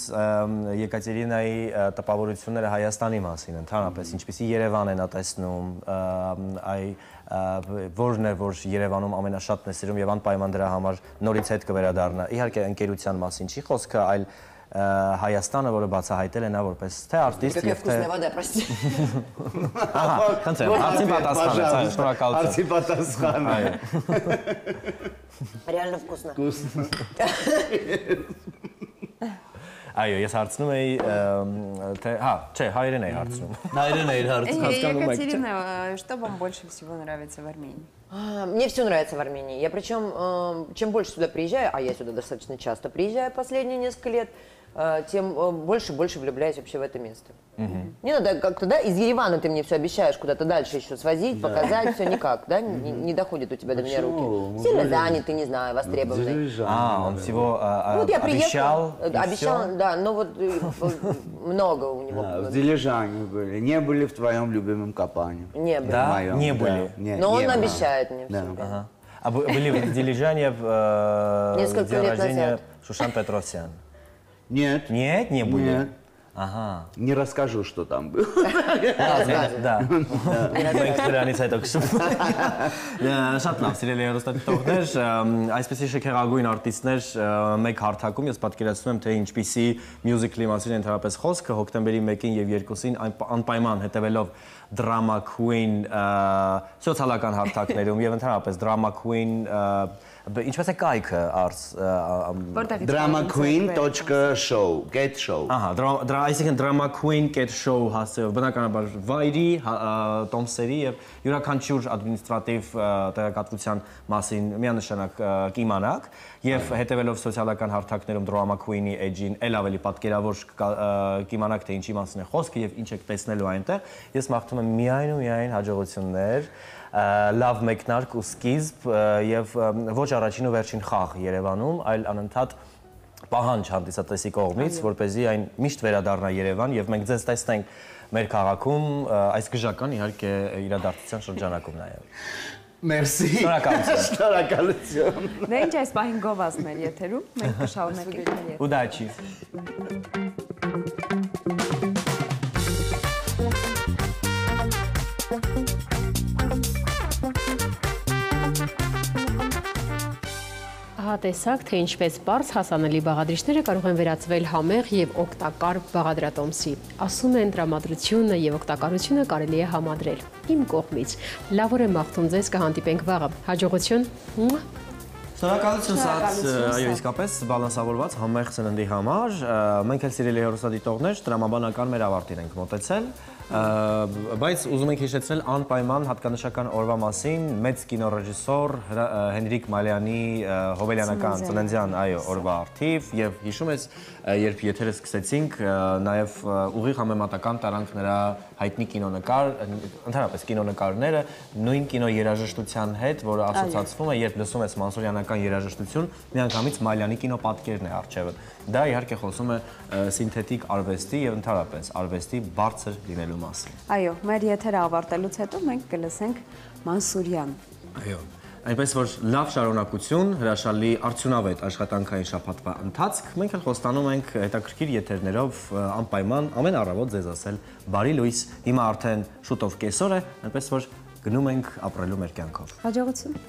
Եկատերինայի տպավորությունները Հայաստանի մասին, ընդհանրապես ինչպեսի Երևան են տեսնում, որն է որ Երևանում ամենաշատն է սիրում եւ անպայման դրա համար նորից հետ կվերադառնա։ Իհարկե ընկերության մասին չի խոսքը, այլ Հայաստանը, որը բացահայտել է նա որպես թե արտիստ եւ թե вода, прости. Ահա, խնդրեմ, արդեն պատասխանեց, այո, շնորհակալություն։ Արդի պատասխան։ Այո։ Реально вкусно. Այո, ես հարցնում էի, թե, չէ, հայերեն էի հարցնում։ Հայերեն էի հարցնում, հասկանում եք։ Екатерина, что вам больше всего нравится в Армении? Мне все нравится в Армении. Я причем, чем больше сюда приезжаю, а я сюда достаточно часто приезжаю последние несколько лет, тем больше и больше влюбляюсь вообще в это место. Не надо как-то, да, из Еревана ты мне все обещаешь куда-то дальше еще свозить, показать, все никак, да, не доходит у тебя до меня руки. Сильно занятый, не знаю, востребованный. Он всего Вот я обещал, обещал, да, но вот много у него. В Дилижане были, не были в твоем любимом Капане. Не были. Да, не были. Но он обещает мне все. А были в Дилижане в Несколько лет назад. Шушан Петросян? Нет. Нет, не были? Нет. Ага. Не расскажу, что там было. Да. Մենք դրանից հետո քշում։ Շատ լավ, սիրելի հեռուստադիտողներ, այսպեսի շքեղագույն արտիստներ մեկ հարթակում ես պատկերացնում եմ, թե ինչպիսի մյուզիկլի մասին ընդհանրապես խոսքը հոկտեմբերի 1-ին եւ 2-ին անպայման հետևելով Drama Queen սոցիալական հարթակներում եւ ընդհանրապես Drama Queen ինչպես է կայքը արս dramaqueen.show get show Ահա, այսինքն Drama Queen get show հասցեով բնականաբար վայրի, տոմսերի եւ յուրաքանչյուր ադմինիստրատիվ տեղեկատվության մասին միանշանակ կիմանաք եւ հետեւելով սոցիալական հարթակներում Drama Queen-ի էջին ել ավելի պատկերավոր կիմանաք թե ինչի մասին է խոսքը եւ ինչ եք տեսնելու այնտեղ ես մաղթում եմ միայն ու միայն հաջողություններ լավ մեկնարկ ու սկիզբ եւ ոչ առաջին ու վերջին խաղ Երևանում, այլ անընդհատ պահանջ հանդիսատեսի կողմից, որպեսզի այն միշտ վերադառնա Երևան եւ մենք ձեզ տեսնենք մեր քաղաքում այս գժական իհարկե իրադարձության շրջանակում նաեւ։ Մերսի։ Շնորհակալություն։ Դե ինչ այս պահին գովազդն էր եթերում, մենք կշարունակենք։ Удачи։ Տեսակ, թե ինչպես բարձ հասանելի բաղադրիչները կարող են վերածվել համեղ եւ օգտակար բաղադրատոմսի։ Ասում են տրամադրությունը եւ օգտակարությունը կարելի է համադրել։ Իմ կողմից լավ օր եմ մաղթում ձեզ, կհանդիպենք վաղը։ Հաջողություն։ Շնորհակալություն սա, այո, իսկապես բալանսավորված համեղ սննդի համար։ Մենք էլ սիրելի հեռուստադիտողներ, տրամաբանական մեր ավարտին ենք մոտեցել։ Բայց ուզում ենք հիշեցնել անպայման հատկանշական օրվա մասին մեծ կինոռեժիսոր Հենրիկ Մալյանի հոբելյանական ծննդյան օրվա առթիվ եւ հիշում ես երբ եթերը սկսեցինք նաեւ ուղիղ համեմատական տարանք նրա հայտնի կինոնկար ընդհանրապես կինոնկարները նույն կինոերաժշտության հետ որը ասոցացվում է երբ լսում ես մանսուրյանական երաժշտություն միանգամից Մալյանի կինոպատկերն է առջևը դա իհարկե խոսում է սինթետիկ արվեստի եւ ընդհանրապես արվեստի բարձր լինելու մասին Այո, մեր եթերը ավարտելուց հետո մենք կլսենք Մանսուրյան։ Այո, այնպես որ լավ շարունակություն, հրաշալի արդյունավետ աշխատանքային շաբաթվա ընթացք, մենք էլ խոստանում ենք հետաքրքիր եթերներով անպայման ամեն առավոտ ձեզ ասել բարի լույս, հիմա արդեն շուտով կեսօր է, այնպես որ գնում ենք ապրելու մեր կյանքով։ Հաջողություն։